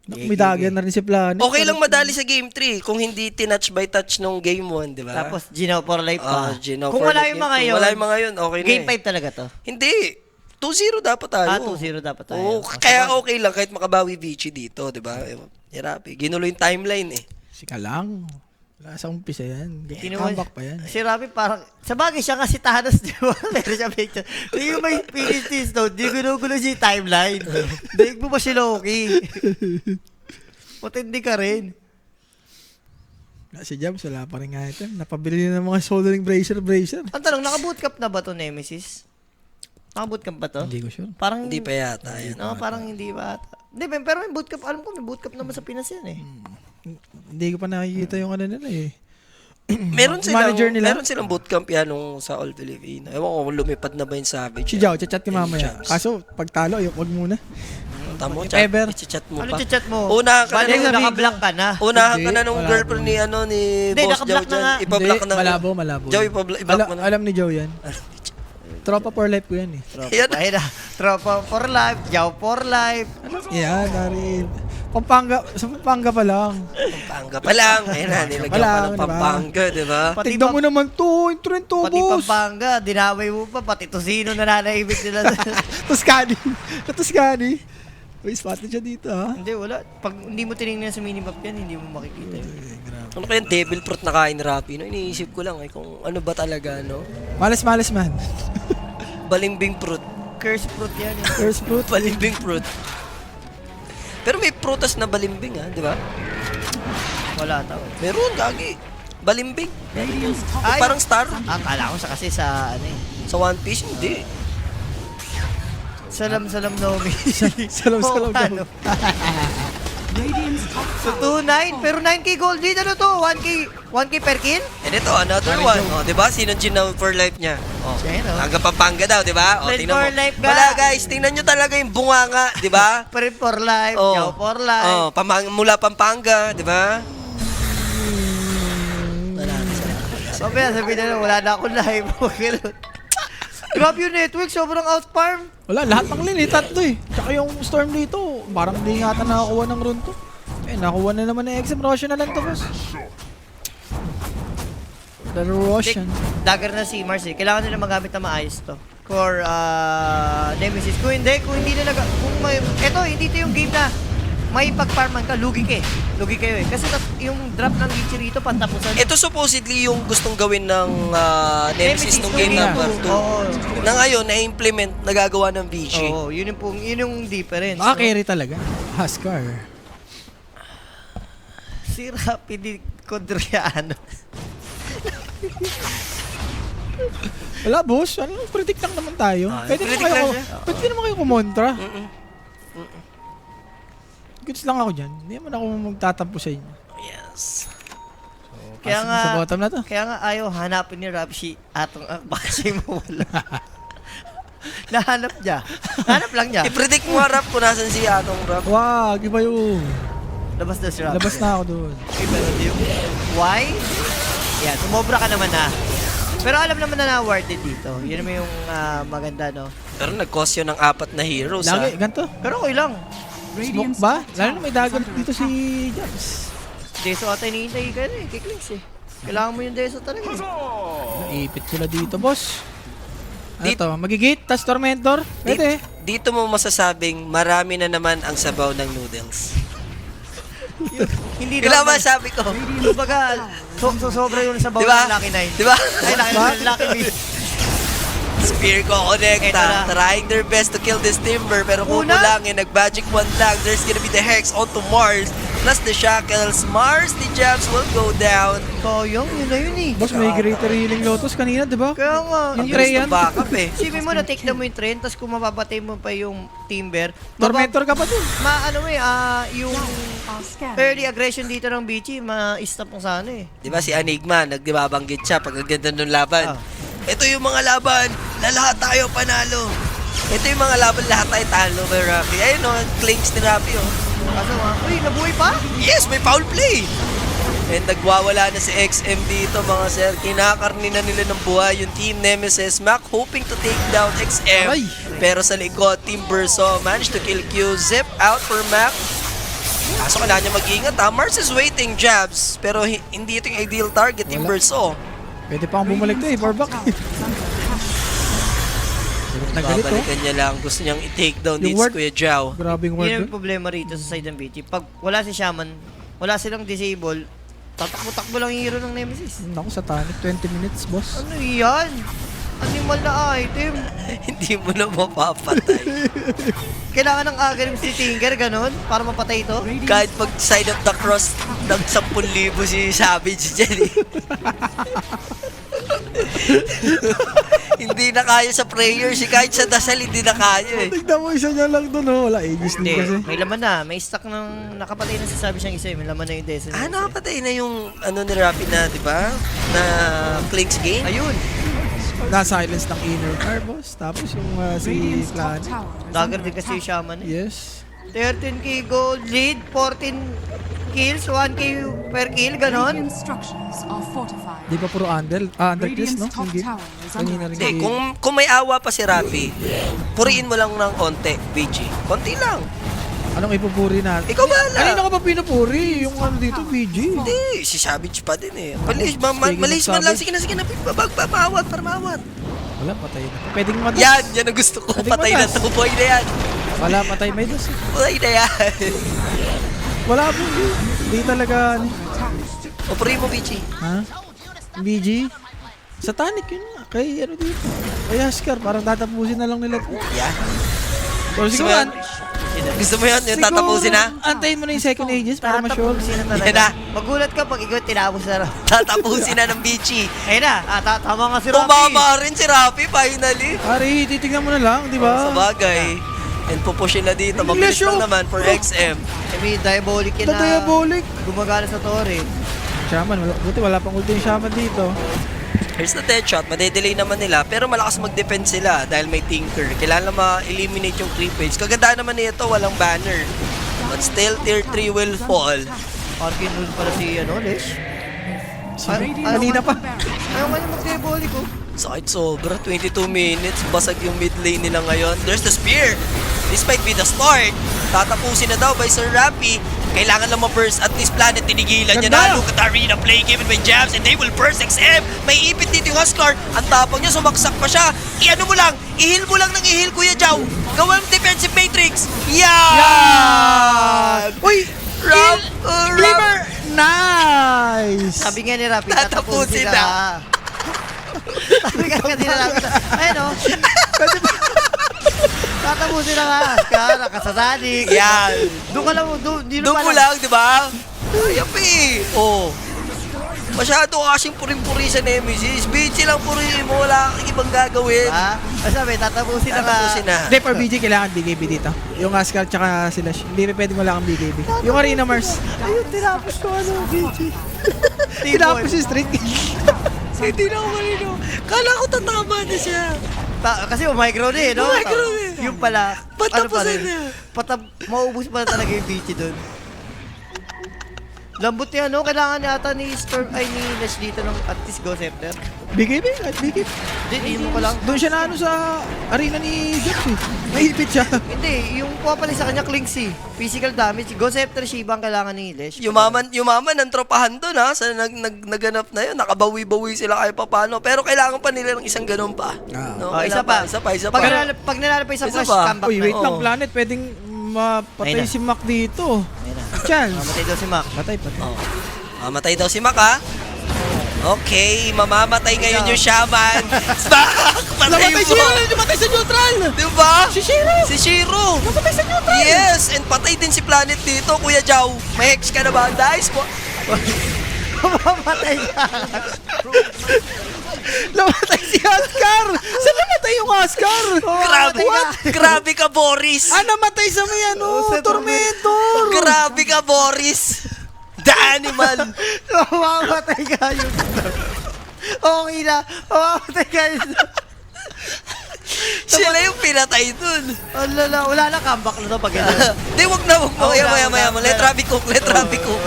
May dagger na rin si Planet. Okay lang madali sa game 3 kung hindi tinouch by touch nung game 1, di ba? Tapos Gino for life pa. Gino Kung for wala life yung game mga two. yun. Wala yung mga yun, okay na Game eh. 5 talaga to. Hindi. 2-0 dapat tayo. 2-0 dapat tayo. Oo, kaya okay lang kahit makabawi Vici dito, di ba? Hirapi. Ginulo yung timeline eh. Sika lang. Wala sa umpisa yan. Tinuwan- Comeback pa yan. Si Rapi parang, sa bagay siya nga si Thanos, di ba? Meron siya picture. Hindi ko may finish this note, di gulo-gulo siya yung timeline. Daig mo pa si Loki. Matindi ka rin. Si Jabs, wala pa rin nga item. Napabili na ng mga soldering bracer. Ang tanong, naka-bootcamp na ba to Nemesis? Naka-bootcamp ba to? Hindi ko sure. Parang Hindi pa yata. Yan. No, parang hindi ba ata. Hindi, pero may bootcamp. Alam ko, may bootcamp naman sa Pinas yan eh. Hindi ko pa nakikita yung ano nila eh. Meron Manager nila? silang bootcamp yan nung sa All Filipino. Ewan ko kung lumipad na ba yung Savage. Si Jao, chat ni mamaya. Jabs. Kaso, pag talo, wag muna. Tamo, If ever. chat mo Ano pa. chat mo? Una ka na Balik, nung naka-block ka na. Unahan ka Hindi, na nung wala girlfriend po. ni Hindi, Boss Joe naka-block na dyan. nga. Ipablock Hindi, na. malabo. Joe, i-block mo na. Alam ni Joe yan. Tropa for life ko yan eh. Yan. Ayun na. Tropa for life. Jow for life. Yan, Darin. Pampanga, sa Pampanga pa lang. Pampanga pa lang. Ayun na, nilagyan Wala, pa ng diba? Pampanga, di ba? Pati Tignan mo naman to, intro rin to, Pati boss. Pampanga, dinaway mo pa. Pati Tosino nananaibig nila. Tuscany. Tuscany. Uy, spotted siya dito ha. Hindi, wala. Pag hindi mo tinignan sa minimap yan, hindi mo makikita yun. Ano kaya yung devil fruit na kain ni Rapi? No? Iniisip ko lang kung ano ba talaga, no? Malas man. Balimbing fruit. Curse fruit yan eh. First fruit. Balimbing fruit. Pero may prutas na balimbing, ha? Di ba? Wala tao. Meron, gagi. Balimbing. Radiant's top Ay! Parang star. Akala ko sa kasi sa ano eh. Sa One Piece, hindi. Salam Nomi. Salam Oo, ano. Radiant's top So 2-9, pero 9k gold din. Ano to? 1k per kill? And ito, another one. Oh, di ba? Sino Gina for life niya? Oh, Siya yun, oh. hanggang Pampanga daw, di ba? Oh, Red tingnan mo. for life ka. Wala, guys. Tingnan nyo talaga yung bunganga, di ba? Pre for life, Oh. Jow for life. Oh, mula Pampanga, di ba? Wala na siya. Mamaya sabihin na wala na akong live. Ganun. Grabe yung network, sobrang outfarm. Wala, lahat ng lane, tatlo eh. Tsaka yung storm dito, parang hindi nga ata nakakuha ng run to. Eh, nakuha na naman ng XM Roshan na lang to, boss. The Roshan. Dagger na si Mars eh. Kailangan nila magamit na maayos to. For Nemesis. Kung hindi na eto, hindi to yung game na may pag-farman ka, lugi ka eh. Lugi kayo eh. Kasi yung drop ng Vici rito, pantapusan. Ito supposedly yung gustong gawin ng Nemesis nung game nung number 2. Oo. Na ngayon, na-implement, nagagawa ng Vici. Oo, yun yung difference. Ah, carry talaga. Huskar. Si Rapid Codriano. Wala, boss. Ano, predict lang naman tayo. Pwede predict naman lang kayo, siya. pwede naman kayo kumontra. Goods lang ako dyan. Hindi naman ako magtatampo sa inyo. Yes. Kaya nga, Sa bottom na to. kaya nga ayaw hanapin ni Rap si Atong baka siya mawala. Nahanap niya. Nahanap lang niya. I-predict mo Rap kung nasan si Atong Rap. Wag, iba yun. Labas na siya. Labas na ako doon. Why? Yan, sumobra ka naman na. Pero alam naman na worth it dito. Yun naman yung maganda, no? Pero nag-cost yun ng 4 na heroes, Lagi, ha? ganito. Pero okay lang. Smoke Radiant's ba? top Lalo na may dagat tower dito is si under Jams. Deso ata hinihintay ka na eh. Kiklings eh. Kailangan mo yung Deso talaga eh. Naipit sila dito, boss. Ano Dito- to? Magigit? Tas Tormentor? Pwede. Dito mo masasabing marami na naman ang sabaw ng noodles. Hindi Kailan ba naman. sabi ko? Kumbaga, sobra yun sa bawal Diba? ng Lucky 9. Diba? Ay, Lucky 9. Spear ko Eto connecta. na. Trying their best to kill this Timber. Pero Una. kukulangin. Nag-magic 1 lang. There's gonna be the Hex onto Mars. Plus the Shackles. Mars, the Jabs will go down. Sayang, yun na yun eh. Boss, may greater healing lotus kanina, di ba? Kaya nga, Yung yun, Trey Gusto yan. backup eh. isipin mo na take na mo yung trend, tapos kung mapapatay mo pa yung Timber, Tormentor ka pa dun. yung Are scattered. early aggression dito ng BG, ma-stop mo sana eh. Di ba si Enigma, nagdibabanggit siya pag ganda ng laban. Ah. Ito yung mga laban na lahat tayo panalo. Ito yung mga laban lahat tayo talo kay Rafi. Ayun o, clinks ni Rafi o. Kaso nga, uy, nabuhay pa? Yes, may foul play! And nagwawala na si XM dito mga sir. Kinakarni na nila ng buhay yung Team Nemesis. Mac hoping to take down XM. Ay! Pero sa likod, Team Burso managed to kill Q. Zip out for Mac. Kaso kailangan niya mag-ingat ha. Mars is waiting jabs. Pero hindi ito yung ideal target, Team Wala. Burso. Pwede pa akong bumalik to eh, Barback. Nagalit to. Babalikan niya lang. Gusto niyang i-take down Yung dito si ward- Kuya Jao. Grabing Yun word yung yun. problema rito sa side ng BG. Pag wala si Shaman, wala silang disable, tatakbo-takbo lang yung hero ng Nemesis. Naku, satanic. 20 minutes, boss. Ano yan? Animal na item. Hindi mo na mapapatay. Kailangan ng agarim si Tinker, ganun, para mapatay ito. Kahit pag side of the cross, ng 10,000 si Savage dyan eh. Hindi na kaya sa prayers eh. Kahit sa dasal, hindi na kaya eh. Tignan mo, isa niya lang doon, oh. Wala, aegis Hindi, din kasi. may laman na. May stock ng nakapatay na si Sabi siyang isa. May laman na yung Desen. Ah, nakapatay na yung ano ni Rafi na, di ba? Na Clinks game. Ayun. Na-silence ng inner car, boss. Tapos yung si Radiant's top Clan. tower is Dagger under din kasi yung attack. Shaman eh. Yes. 13k gold lead, 14 kills, 1k per kill, ganon. Radiant structures are fortified. Di ba puro under? Undercliss, Radiant's no? top Yung game. tower is Kanina under rin Hindi, yung game. kung may awa pa si Rafi, puriin mo lang ng konti, BG. Konti lang. Anong ipupuri natin? Ikaw bahala. Kanina ko pa pinupuri? Yung ano dito, BG. Hindi, si Savage pa din eh. Malis, Speaking of malis man lang. Savage. Sige na. Mawat, para mawat. Wala, patay na. Pwedeng matas. Yan ang gusto ko. Pwedeng Patay na matas. to. Boy na yan. Wala, patay. May dos. Patay na yan. Wala po. Hindi talaga, ano. O, puriin mo, BG. Ha? BG? Satanic yun nga. Kay ano dito. Kay Huskar. Parang tatapusin na lang nila. Yan. Pero Gusto mo siguro, yan? Gusto mo yan? Yung tatapusin na? Antayin mo na yung second ages para ma-sure. Tatapusin na Yan talaga. na. Magulat ka pag ikaw tinapos na. Tatapusin na ng BG. Ayun na, tama nga si Rafi. Tumama rin si Rafi finally. Ari, titignan mo na lang, di ba? Sa bagay. And pupushin na dito. Mabilis English, lang oh. naman for XM. I mean, diabolic yun Ito na diabolic. gumagana sa torre. Shaman, buti wala pang ulti yung Shaman dito. Here's the dead shot. Madedelay naman nila. Pero malakas mag-defend sila dahil may Tinker. Kailangan ma-eliminate yung creep waves. Kaganda naman nito, walang banner. But still, tier 3 will fall. Arkin rule para si, Lesh. Kanina pa. Ayaw nga niya mag-diabolic, oh. Sakit sobra. 22 minutes. Basag yung mid lane nila ngayon. There's the spear. This might be the start. Tatapusin na daw by Sir Rapi. Kailangan lang ma-burst. At least Planet tinigilan niya Ganda! na. Look at Arena play given by Jabs and they will burst XM. May ipit dito yung Huskar. Ang tapang niya, sumaksak pa siya. I-ano mo lang. I-heal mo lang ng i-heal, Kuya Jao. Gawang defensive matrix. Yan! Uy! Rap! Glimmer! Nice! Sabi nga ni Rafi, Tatapusin tatapusin na. na. Sabi nga ni Rafi, ayun, oh. Tatapusin na nga. Kaya nakasasadik. Yan! Doon ka lang, Doon mo lang, di ba? Ayap eh. Oh. Masyado kasing puring-puri sa Nemesis. BG lang purihin mo. Wala kang ibang gagawin. Ha? Sabi, tatapusin na nga. Tatapusin na. Hindi, for BG kailangan BKB dito. Yung Huskar tsaka si Lash. Hindi pwedeng wala kang BKB. Yung Arena Mars. Ayun, tinapos ko BG. Tinapos yung streak. Hindi na ako marino. Kala ko tatama na siya. Kasi umicro na eh, no? Umicro na eh. Yung pala, Patapusin ano na. Maubos pala talaga yung Vici doon. Lambot niya, no? Kailangan yata ni ni Lash dito ng at least Go Scepter. BKB, at BKB. Hindi mo ko lang. Doon siya na ano sa arena ni Jax eh. Mahipit siya. Hindi, yung kuha pala sa kanya, Klingsi. Physical damage. Go Scepter, Shiba ang kailangan ni Lash. Yumaman ng tropahan doon ha, sa naganap na yun, nakabawi-bawi sila kahit papano, pero kailangan pa nila ng isang ganun pa. No? Oh, isa pa. Isa pa. Pag nanalo pa isang Isa flash, pa. comeback Uy, na. wait lang, Oo. Planet. Pwedeng mapatay Ayun na. si Mac dito. Ayun na. Chance. Mamatay daw si Mac. Patay. Oh. Mamatay daw si Mac ha. Okay, mamamatay ngayon yung shaman. Mac! Patay Namatay mo! si Shiro! Namatay sa neutral! Diba? Si Shiro! Si Shiro! Namatay sa neutral! Yes! And patay din si Planet dito, Kuya Jao. May hex ka na ba? Dice mo? Mamatay ka. Namatay si Oscar! Saan namatay yung Oscar? Grabe ka! Grabe ka, Boris! Namatay sa may sa Tormentor! Grabe ka, Boris! The animal! Mamamatay ka yung... Okay na. Mamamatay ka yung... Sila yung pinatay dun. Wala na comeback na to pag gano'n. Di, wag na. Maya mo. Let Ravi cook. Let Ravi cook.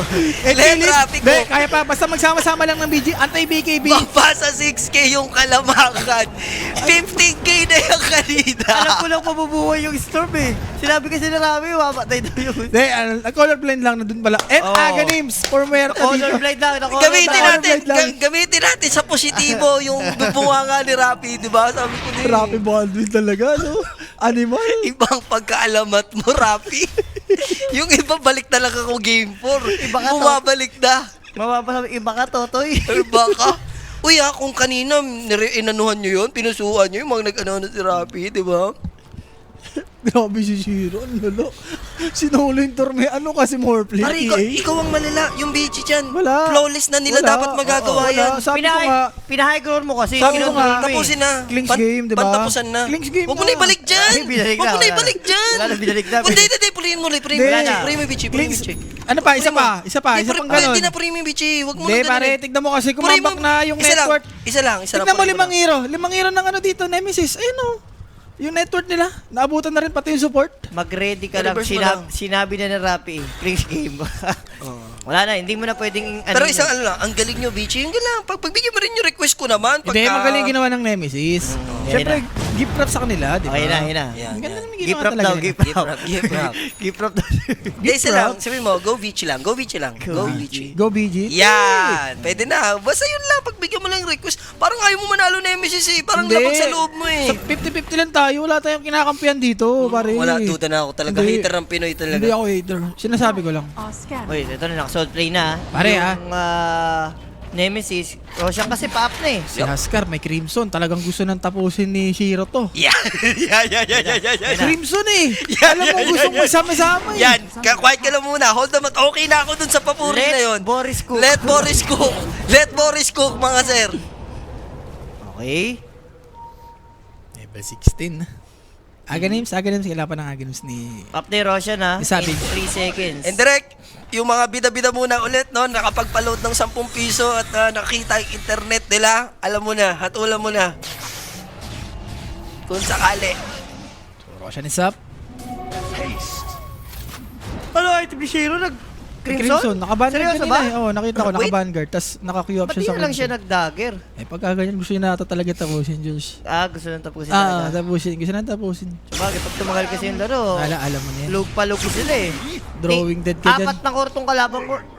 Kaya pa, basta magsama-sama lang ng BG, anti-BKB. Mapasa 6K yung kalamakan. 15K na yung kanina. Alam ko lang mabubuhay yung Storm eh. Sinabi kasi na Rami, mamatay daw yung... Hindi, colorblind lang na dun pala. And Oo. Aga names for Muerta dito. Colorblind lang. Gamitin natin sa positibo yung bunga nga ni Rapi, di ba? Sabi ko din. Rapi Baldwin talaga, no? Animal. Ibang pagkaalamat mo, Rapi. Yung iba balik talaga ko game 4. Iba ka to. Bumabalik na. Mapapasabi, iba ka, Totoy. Or baka, uy kung kanina inanuhan nyo yun, pinusuhan nyo yung mga nag-ano na si Rapi, di ba? Grabe si Shiro, ang lalo. Sinulo yung torme. Ano kasi more play? Pare, ikaw ang malala. Yung BG dyan, Wala. flawless na nila. Wala. Dapat magagawa Wala. yan. Sabi ko nga, Pinahigh ground mo kasi. Sabi ko nga, Tapusin na. Klings game, di ba? Pantapusan na. Klings game Huwag mo na. na ibalik dyan. Ay, binalik Huwag na, mo na wala. ibalik dyan. Wala na, binalik na. Hindi, purihin mo. Purihin mo. Hindi. Purihin mo yung BG. Purihin mo yung BG. Ano pa? Isa pa. Isa pang ganun. Hindi na purihin mo yung BG. Huwag mo Hindi, na pare, tignan mo kasi kumambak na yung network. Isa lang. Tignan mo 5 hero. 5 hero ng ano dito, Nemesis. Ayun o. Yung network nila, naabutan na rin pati yung support. Mag-ready ka lang. Reverse mo lang. Sinabi na ni Rapi, Klings game. Wala na, hindi mo na pwedeng... Pero isang ano lang, ang galing nyo, BG. Yung lang, pagbigyan mo rin yung request ko naman. Hindi, magaling ginawa ng Nemesis. Yan Siyempre, gift wrap sa kanila, di ba? Okay na, yun na. Yan, Ang ganda yan. naman Gift ginawa wrap talaga. daw, nila. gift wrap. Gift wrap. Gift wrap daw. Hindi, isa lang. Sabihin mo, go Vici lang. Go Vici lang. Go Vici. Go BG. Yan! Pwede na. Basta yun lang. Pagbigyan mo lang yung request. Parang ayaw mo manalo Nemesis eh. Parang Hindi. labag sa loob mo eh. Sa 50-50 lang tayo, wala tayong kinakampihan dito, pare. Wala, duda na ako talaga. Hindi. Hater ng Pinoy talaga. Hindi ako hater. Sinasabi ko lang. Are scattered. Uy, ito na, naka-soul play na. Pare, yung, Nemesis, Roshan kasi pa-up na eh. Si Huskar, may Crimson. Talagang gusto nang tapusin ni Shiro to. Yeah. Yan. Crimson eh! Alam mo, gusto mo sama-sama eh. Yan. Quiet ka lang muna. Hold on. Okay na ako dun sa papuri na yun. Boris Cook. Let Boris cook. Let Boris cook, mga sir. Okay. Level 16. Aganims. Kailangan pa ng Aganims ni... Up ni Roshan ha. Sabi. In 3 seconds. And direct, yung mga bida-bida muna ulit, no? Nakapag-load ng 10 piso at nakita yung internet nila, alam mo na, hatulan mo na. Kung sakali. Roshan is up. Ano, item ni Shiro Crimson, naka-vanguard Seryoso kanina ba? eh. Oo, nakita ko, Wait. naka-vanguard. Tapos naka-queue up Ba't siya di sa na lang siya Crimson. nag-dagger? Eh, pagka ganyan, gusto niya nata talaga tapusin, Jules. Gusto nang tapusin Ah, talaga. tapusin. Gusto na tapusin. Sabagay, pag tumagal kasi yung laro, Alam mo na yan. lug-palug sila eh. Drawing dead ka dyan. Apat na kortong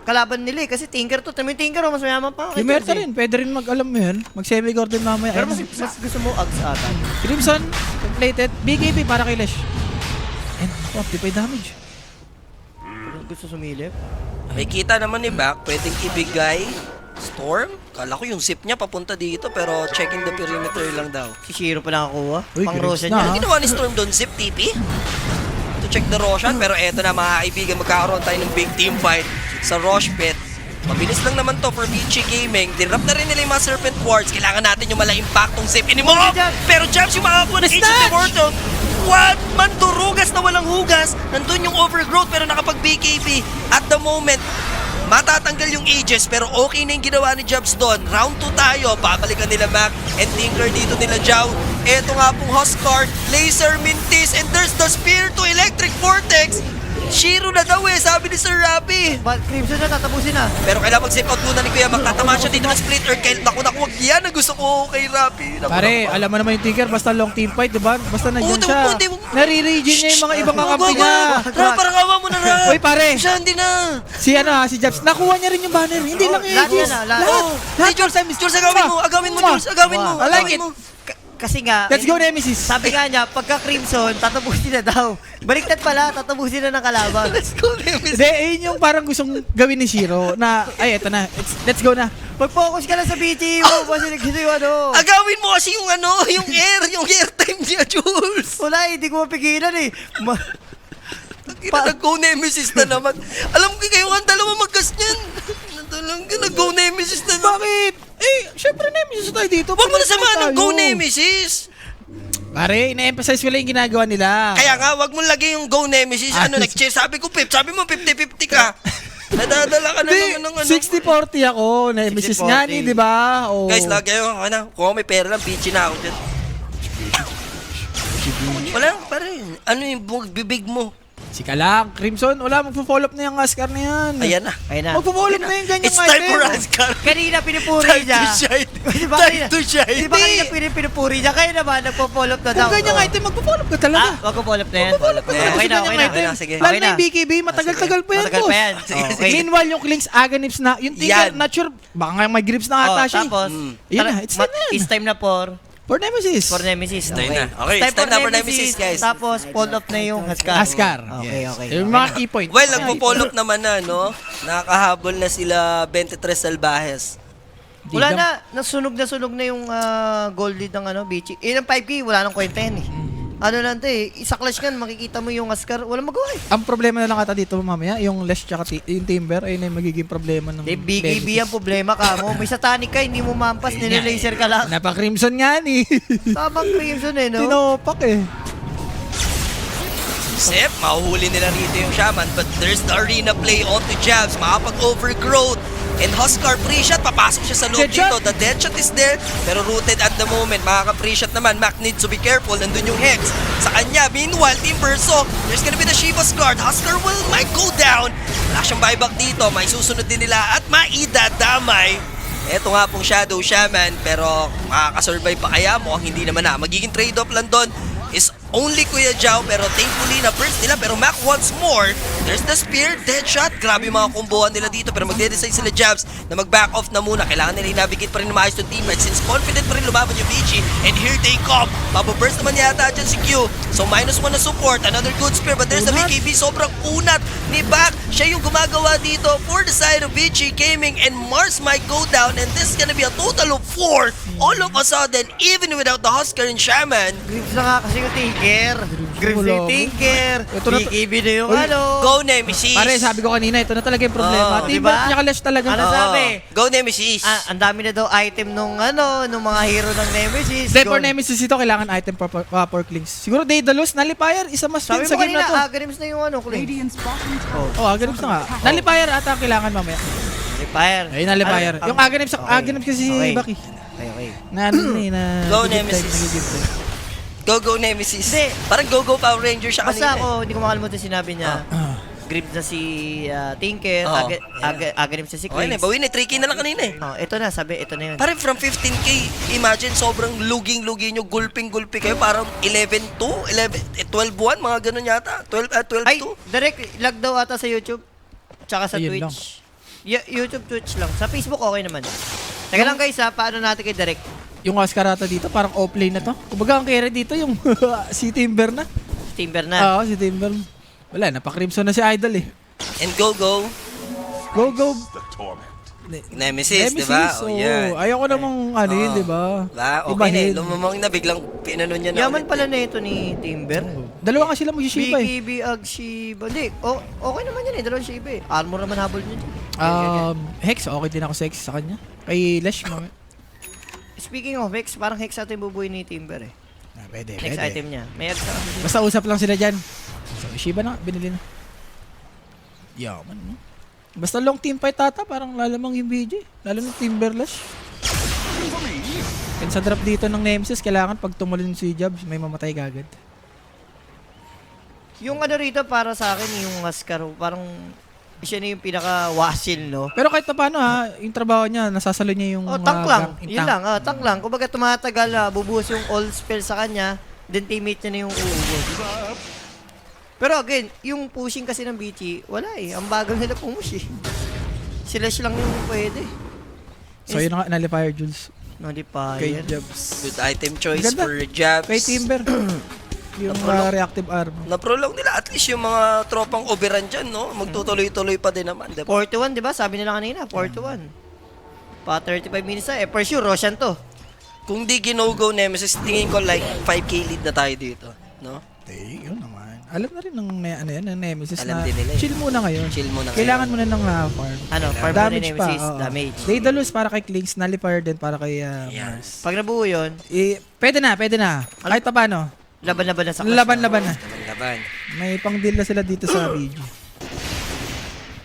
kalaban nila eh. Kasi Tinker to. Tama yung Tinker mas mayaman pa. Yung Merta rin, pwede rin mag-alam mo yan. Mag-semi-guard din mamaya. Pero Ayun. mas gusto mo Ags ata. Crimson, completed. BKB para kay Lesh. And, optify damage. Pero gusto sumilip. May kita naman ni Back, pwedeng ibigay Storm. Kala ko yung zip niya papunta dito, pero checking the perimeter lang daw. Si Shiro pa nakakuha. Uy, Pang Grips Roshan na, niya. Ano ginawa ni Storm doon? Zip TP? To check the Roshan, pero eto na mga kaibigan, magkakaroon tayo ng big team fight sa Rosh Pit. Mabilis lang naman to for Vici Gaming. Dinrap na rin nila yung mga Serpent Wards. Kailangan natin yung mala-impactong zip anymore. Pero Jams yung makakuha ng Age of Immortal. What? Mandurugas na walang hugas. Nandun yung overgrowth pero nakapag-BKB. At the moment, Matatanggal yung Aegis, pero okay na yung ginawa ni Jobs doon. Round 2 tayo. Babalikan nila Mac and Tinker dito nila Jao. Eto nga pong Huskar, Laser, Mintis, and there's the Spear to Electric Vortex. Shiro na daw sabi ni Sir Rapi. Crimson na, tatapusin na. Pero kailangan mag-save out muna ni Kuya Mac. Tatama siya dito ng split or naku, wag yan ang gusto ko kay Rapi. Pare, alam mo naman yung Tinker, basta long team fight, diba? Basta nandiyan Oo, siya. hindi. Nare-regen niya yung mga ibang kakampi niya. Rap, parang awa mo na, Rap. Uy, pare. Siya, hindi na. Si Jabs, nakuha niya rin yung banner. Hindi lang lahat Aegis. yan, lahat. Hey, Jules, agawin mo, Jules, agawin mo. I like it. Kasi nga, Let's go, Nemesis. sabi nga niya, pagka Crimson, tatapusin na daw. Baliktad pala, tatapusin na ng kalaban. Let's go, Nemesis. Hindi, ayun yung parang gustong gawin ni Shiro na, ay, eto na. Let's go na. Mag-focus ka lang sa BT mo, kasi gusto yung ano. Agawin mo kasi yung yung airtime niya, Jules. Wala, hindi ko mapigilan eh. Nag-go Nemesis na naman. Alam ko kayo ang dalawa magkas niyan. Nag-go Nemesis na naman. Bakit? Eh, syempre Nemesis tayo dito. Huwag mo na samahan ng tayo. go Nemesis. Pare, ina-emphasize ko lang yung ginagawa nila. Kaya nga, wag mo lagay yung go Nemesis. Nag-cheer. Sabi ko, Pip, sabi mo 50-50 ka. Nadadala ka na naman ng ano. 60-40 ako. Nemesis 60-40. nga ni, di ba? Oh. Guys, lagay ako na. Kung may pera lang, bitchy na ako dyan. Wala, pare. Ano yung bibig mo? Sika lang, Crimson, wala, magpo-follow up na yung Huskar na yan. Ayan na. Ayun na. Magpo-follow up na yung ganyang It's time for item. Huskar. Kanina pinupuri Time niya. to shine. Di ba Time kanina- to shine. Di ba kanina pinupuri niya? Kaya naman, nagpo-follow up na daw. Kung ganyang Oh. item, magpo-follow up ka talaga. Wag ko follow up na yan. Magpo-follow up ka Yeah, talaga okay sa na, ganyang okay na, item. okay na, sige. Lalo Okay na yung na. BKB, matagal-tagal pa yan, Matagal pa boss. yan. Sige, Oh, sige. okay. Meanwhile, yung Clinks, Aganims na, yung Tinker, Yan. not sure, baka nga may grips na Oh, ata siya. tapos, Yan na, it's time na yan. It's time na For Nemesis. for Nemesis. Time na. Okay, it's time na for Nemesis, guys. Tapos, pull up na yung Huskar. Huskar. Okay, Yes. okay. Yung mga key point. Well, nagpo-follow up naman na, no? Nakakahabol na sila 23 Salvajes. Wala na, nasunog na yung gold lead ng Bichi. Yung 5K, wala nang kwenta yan eh. Ano lang to eh, isa clash kan, makikita mo yung Huskar, walang magawa eh. Ang problema na lang ata dito mamaya, yung Lesh tsaka yung Timber, ayun na yung magiging problema ng Di, BKB ang problema ka mo. May satanic ka, hindi mo mampas, nilalaser ka lang. Napa-Crimson nga ni. Tamang Crimson eh, no? Tinopak eh. Sip, mahuhuli nila rito yung Shaman, but there's the arena play onto Jabs, makapag-overgrowth. And Huskar free shot, papasok siya sa loob Dead shot. dito. The dead shot is there, pero rooted at the moment. Makaka-free shot naman. Mac needs to be careful. Nandun yung Hex sa kanya. Meanwhile, Team Verso, there's gonna be the Shiva's guard. Huskar might go down. Wala siyang buyback dito. May susunod din nila at maidadamay. Eto nga pong Shadow Shaman, pero makakasurvive pa kaya mo? Hindi naman na. Magiging trade-off lang doon is only Kuya Jao, pero thankfully na burst nila, pero Mac once more, there's the spear, dead shot, grabe yung mga kumbuhan nila dito, pero magde-decide sila Jabs na mag-back off na muna, kailangan nila i-navigate pa rin na maayos yung teammates, since confident pa rin lumaban yung BG, and here they come, mababurst naman yata dyan si Q, so -1 na support, another good spear, but there's the BKB, sobrang unat ni Back, siya yung gumagawa dito for the side of BG Gaming, and Mars might go down, and this is gonna be a total of 4, all of a sudden, even without the Huskar and Shaman. Grips na nga kasi yung Tinker. Grips na yung Wala. Tinker. Ito na- BKB na yung Uy, Go Nemesis! Pare, sabi ko kanina, ito na talaga yung problema. Oo, Timber diba? tsaka Lesh talaga. Ano Oo. sabi? Go Nemesis! Ang dami na daw item nung mga hero ng Nemesis. Then for Gold. Nemesis ito, kailangan item for Clinks. Siguro Daedalus, Nullifier, isa mas Sabi win sa mo game kanina, na to. Agrims na yung Clay. Radiant's bottom tower. Oh, Aghanim's na nga. Nullifier ata kailangan mamaya. Nullifier. Ayun, Nullifier. Yung Aghanim's kasi si Okay. Baki. Okay. Na ano na eh, na... Go, nag-give Nemesis. time, nag-give time. Go Nemesis! Hindi. Parang Go Power Ranger siya Basta kanina. ako, hindi ko makalimutan sinabi niya. Grips na si Tinker, Oo. Agrims na si Okay na, Clay. bawin na, 3K na lang kanina eh. Oh, ito na, sabi, ito na yun. Parang from 15K, imagine sobrang luging-lugi nyo, gulping-gulpi kayo, parang 11-2, 12-1, mga ganun yata, 12-2. Ay, direct lag daw ata sa YouTube. Tsaka sa Ayun Twitch. YouTube, Twitch lang. Sa Facebook, okay naman. Teka lang guys ha, paano natin kay Direct? Yung Huskar ata dito, parang off-lane na to. Kumbaga ang carry dito yung si Timber na. Timber na. Oo, si Timber. Wala, napa-Crimson na si Idol eh. And Go. Go! Nemesis, di ba? Oh, yan. ayoko namang ano yun, di ba? Okay na eh, Ibahin. lumamang na, biglang pinano niya na Yaman ulit. pala na ito ni Timber. Dalawa nga sila mag-Shiba eh. BKB, Ag, Shiba. Hindi, okay naman yan eh. Dalawang Shiba eh. Armor naman habol niya. Hex, okay din ako sa Hex sa kanya. Kay Lesh, mamaya. Speaking of Hex, parang Hex natin bubuhay ni Timber eh. Pwede, Next item niya. May Ag sa Basta usap lang sila dyan. So, Shiba na, binili na. Yaman, no? Basta long team fight tata, parang lalamang yung BG. Lalo ng Timberlash. And sa drop dito ng Nemesis, kailangan pag tumalon si Jabs, may mamatay kagad. Yung ano rito para sa akin, yung Huskar, parang siya na yung pinaka-wasil, no? Pero kahit na paano ha, yung trabaho niya, nasasalo niya yung... Oh, tank lang. yung Yun tank. lang, tank lang. Kumbaga tumatagal, bubuhos yung all spell sa kanya, then teammate niya na yung uubos. Pero again, yung pushing kasi ng BT, wala eh. Ang bagal nila pumush eh. Slash lang yung pwede. So yun nga, nullifier Jules. Kay Nullifier. Jabs. Good item choice Ganda. for Jabs. Kay Timber. yung reactive arm. Na-prolong nila at least yung mga tropang overrun dyan, no? Magtutuloy-tuloy pa din naman, diba? 41, di ba? Sabi nila kanina, 41. Pa 35 minutes na. Eh, for sure, Roshan to. Kung di gino-go Nemesis, tingin ko like 5k lead na tayo dito, no? Yun naman. Alam na rin ng, ng Nemesis Alam na din nila eh. chill muna ngayon. Chill muna Kailangan mo na ng farm. Ano, farm Damage pa. Nemesis, oo. damage. Day the lose para kay Klings, nullifier din para kay Yes. Mars. Pag nabuo yun, Pwede na. Kahit pa paano. laban-laban na sa clash. Laban-laban na. Laban. May pang-deal na sila dito sa BG.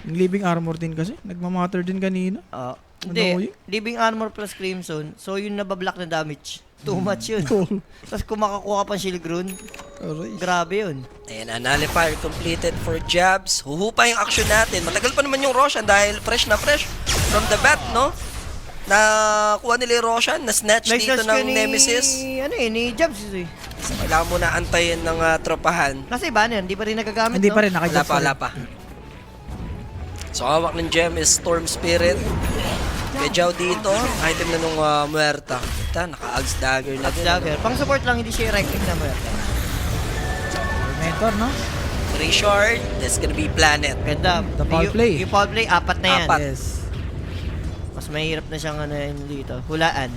Yung living armor din kasi. Nagmamatter din kanina. Hindi, Ano yun? Living Armor plus Crimson, so yung nabablock na damage. Too much yun. Oo. Tapos kung makakuha ka pang Shield Rune, Aray. grabe yun. Ayan, nullifier completed for Jabs. Huhupa yung action natin. Matagal pa naman yung Roshan dahil fresh na fresh from the bat, no? Nakuha nila yung Roshan, na-snatch dito Nag-snatch ka ng Nemesis. ni Jabs eh. So, kailangan muna antayin ng tropahan. Kasi iba na yun, hindi pa rin nagagamit, Hindi no? pa rin. Nakajabs Wala pa. So, hawak ng gem is Storm Spirit. Kay Jao dito, item na nung Muerta. Ito, naka-Axe Dagger na din. Dagger. Pang support lang, hindi siya right click na mo. Mentor, no? 3 short, that's gonna be Planet. Ganda. The foul play. Yung foul play, 4 na yan. Apat. Yes. Mas mahirap na siyang ano yun dito. Hulaan.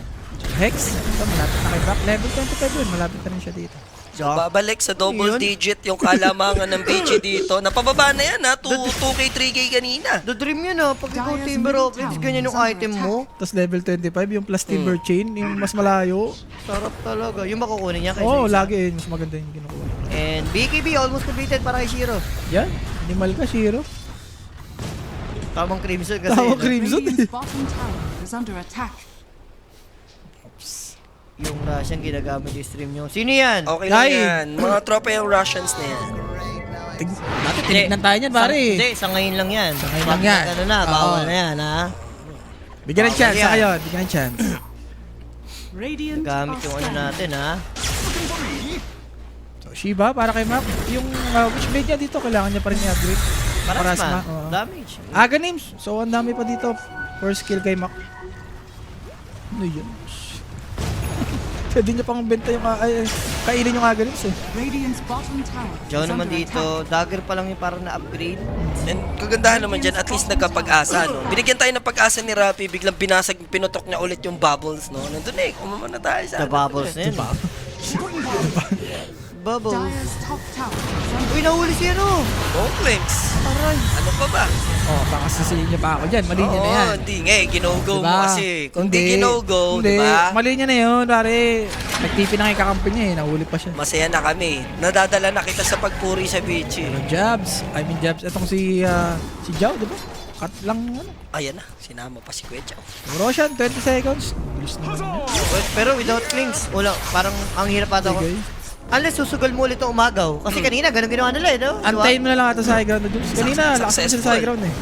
Hex. Ito, malapit na kay Brock. Level 25 yun. Malapit na rin siya dito. So, babalik sa double Yun. digit yung kalamangan ng BG dito. Napababa na yan, ha? 2K, 3K kanina. The dream yun ah. Pag ikaw Timber Offense, ganyan yung item mo. Tapos level 25, yung plus Timber Chain, yung mas malayo. Sarap talaga. Yung makukunin niya kaysa Oo, isa. lagi yun. Mas maganda yung kinukuha. And BKB almost completed para kay Shiro. Yan. Animal ka, Shiro. Tamang Crimson kasi. Tawag no? Crimson. Radiant's bottom tower is under attack. Yung Russian ginagamit yung stream nyo. Sino yan? Okay lang Ay. yan. Mga tropa yung Russians na yan. Dati tinignan tayo niyan, pare. Hindi, sa ngayon lang yan. Sa ngayon lang yan. Ano na, bawal Oo. na yan, ha? Bigyan ng chance Yan. sa kayo. Bigyan ng chance. Radiant Gamit are yung ano scanning. natin, ha? So, Shiba, para kay Mac. Yung Witchblade niya dito, kailangan niya pa rin i-upgrade. Parasma. oo. Damage. Aga names. So, ang dami pa dito. First skill kay Mac. Ano yun? Pwede niya pang benta yung kainin yung aga names eh. Radiant's bottom tower Diyan is naman under dito, attack. dagger pa lang yung parang na-upgrade. And kagandahan naman dyan, at least nagkapag-asa, no? Binigyan tayo ng pag-asa ni Rapi, biglang binasag, pinutok niya ulit yung bubbles, no? Nandun eh, kumama na tayo sa The bubbles na yun. Bubbles. Dire's top tower is under Uy, nahuli si ano? Bowflinks. Aray. Ano pa ba? Oh, baka sasihin niya pa ako dyan. Mali niya na yan. hindi nga eh, gino-go mo Diba? kasi. Kung di gino-go, Hindi. diba? Mali niya na yun, pare. Nagtipi na kay kakampi niya eh. Nahuli pa siya. Masaya na kami. Nadadala na kita sa pagpuri sa beach eh. Jabs. Jabs. Itong si Jao, di ba? Cut lang ano. Ayan na, sinama pa si Kuya Chow. Roshan, 20 seconds. Bilis naman niya. Pero without clings, wala, parang ang hirap ata ako. Sige. Unless susugal mo ulit ang umagaw. Kasi kanina, ganun ginawa nila eh, no? Antayin mo na lang ata sa high ground na Jules. Kanina, lakas na sila sa Successful. high ground eh.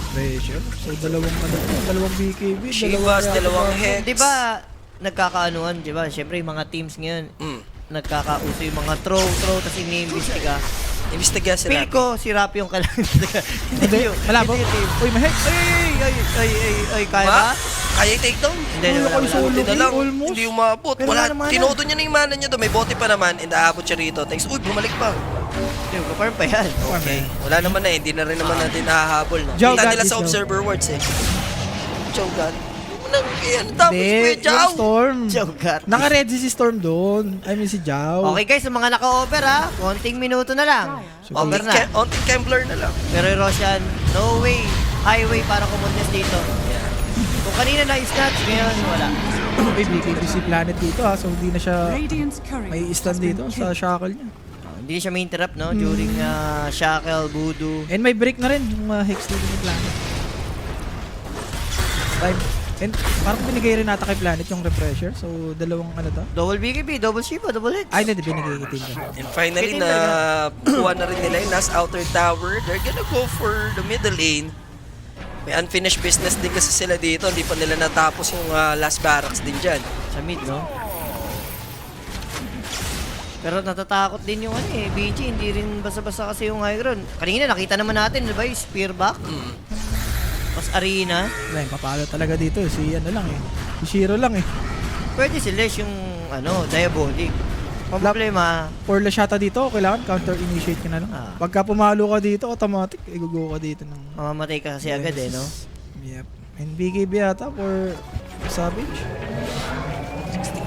Pressure. So, dalawang BKB. Shivas, dalawang hex. Di ba, nagkakaanuan, di ba? Siyempre, yung mga teams ngayon, Mm. nagkakauso yung mga throw, tapos ini-imbestiga. Imbestiga sila. Feel ko, si Rapi yung kailangan. Hindi, malabo. Hindi yung team. Uy, may hex. Ay, kaya ba? Kaya i-take down? Hindi, Uy, wala, ako wala. solo. Hindi na lang, Almost. hindi umabot. Pero wala Wala, naman tinodo niya na yung mana niya doon. May bote pa naman, and aabot siya rito. Thanks. Uy, bumalik pa. Hindi, farm pa yan. Okay. Wala naman na, hindi na rin naman natin nahahabol. No? Joe Kita got nila this, sa Joe. observer words eh. Joe God. Nang, yan, tapos Hindi, Kuya yung Chow. Storm. Jogat. Naka-red si Storm doon. I mean si Jao. Okay guys, sa mga naka-over ha, konting minuto na lang. Over na. Onting Kembler na lang. Pero yung Roshan, no way, highway para kumontes dito. Kung kanina na-snatch, ngayon wala. Uy, BKB si Planet dito ha. So, hindi na siya Radiant's courier may has stand been dito killed. sa shackle niya. Hindi siya may interrupt, no? During Shackle, Voodoo. And may break na rin yung Hex dito ni Planet. Time. And parang binigay rin nata kay Planet yung refresher. So, dalawang ano to. Double BKB, double Shiba, double Hex. Ay, hindi. Binigay kay Timber. And finally, na kuha na rin nila yung last outer tower. They're gonna go for the middle lane. May unfinished business din kasi sila dito. Hindi pa nila natapos yung last barracks din dyan. Sa mid, no? Pero natatakot din yung BG, hindi rin basta-basta kasi yung high ground. Kanina nakita naman natin, di ba, yung spear back. Tapos arena. Ay, papalo talaga dito. Si ano lang eh. Si Shiro lang eh. Pwede si Lesh yung diabolic. Ang problema, For Lashata dito, kailangan counter-initiate ka na lang. Pagka pumalo ka dito, automatic, igugo ka dito ng... mamamatay ka kasi agad no? Yep. And BKB yata for Savage.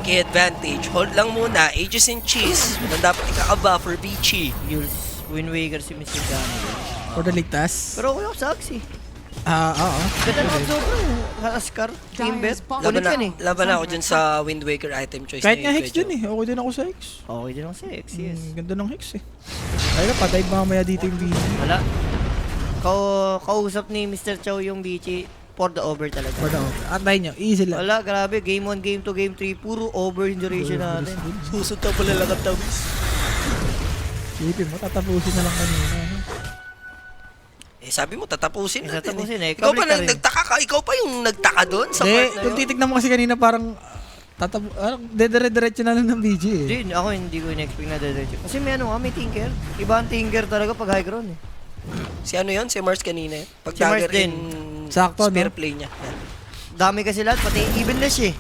60k advantage. Hold lang muna. Aegis and Cheese. Walang dapat ikakaba for Bichi. Yules, Wind Waker si Mr. Dami. For the ligtas. Pero okay ako sa Axie. Oo. Ganda naman sobrang Askar, Teambet. Ulit yan eh. Laban na ako dyan sa Wind Waker item choice. Kahit na nga yun, Hex Kuya dun eh. Okay din ako sa Hex. Okay din ako sa X, yes. Ganda ng Hex eh. Ay na, patay mamaya dito yung BG. Wala. Kausap ni Mr. Chow yung Bichi for the over talaga. For the over. Antayin nyo, easy lang. Wala, grabe. Game 1, Game 2, Game 3, puro over yung duration natin. Susunod na pala lang ang tawis. Sipin mo, tatapusin na lang kanina. Ano? Sabi mo, tatapusin natin. Tatapusin eh. Ikaw pa Kablik ka rin. nagtaka ka. Ikaw pa yung nagtaka doon sa Hindi, part na kung yun. titignan mo kasi kanina parang dedire-diretso na lang ng BG eh. Hindi, ako hindi ko in-expect na diretso. Kasi may may Tinker. Iba ang Tinker talaga pag high ground eh. Si ano yun? Si Mars kanina eh. Pag Si Mars dagger din. in Sakto, spear no? play niya. Yan. Dami kasi lahat, pati evenless eh.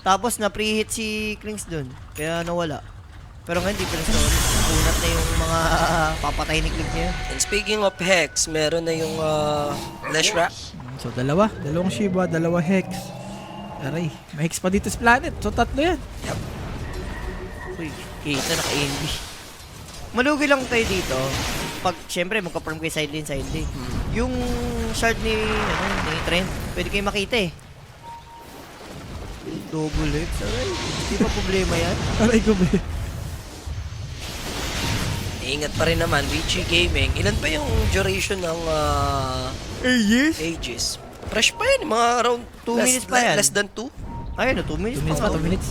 Tapos na-preheat si Klings dun. Kaya nawala. Pero ngayon, di pa rin story. Unat na yung mga papatay ni Klings niya. And speaking of Hex, meron na yung Lesh Wrap. So dalawang Shiba, dalawa Hex. Aray, may Hex pa dito sa Planet. So tatlo yan. Uy, kita naka-ANB. Malugi lang tayo dito. Pag, syempre, magka-farm kayo side lane. Yung shard ni Trent, pwede kayo makita eh. Double X, aray. Di pa problema yan. Aray ko ba? Ingat pa rin naman, VG Gaming. Ilan pa yung duration ng Aegis? Fresh pa yan, mga around 2 minutes pa yan. Less than 2. Ayun, 2 minutes 2 minutes pa, 2 minutes.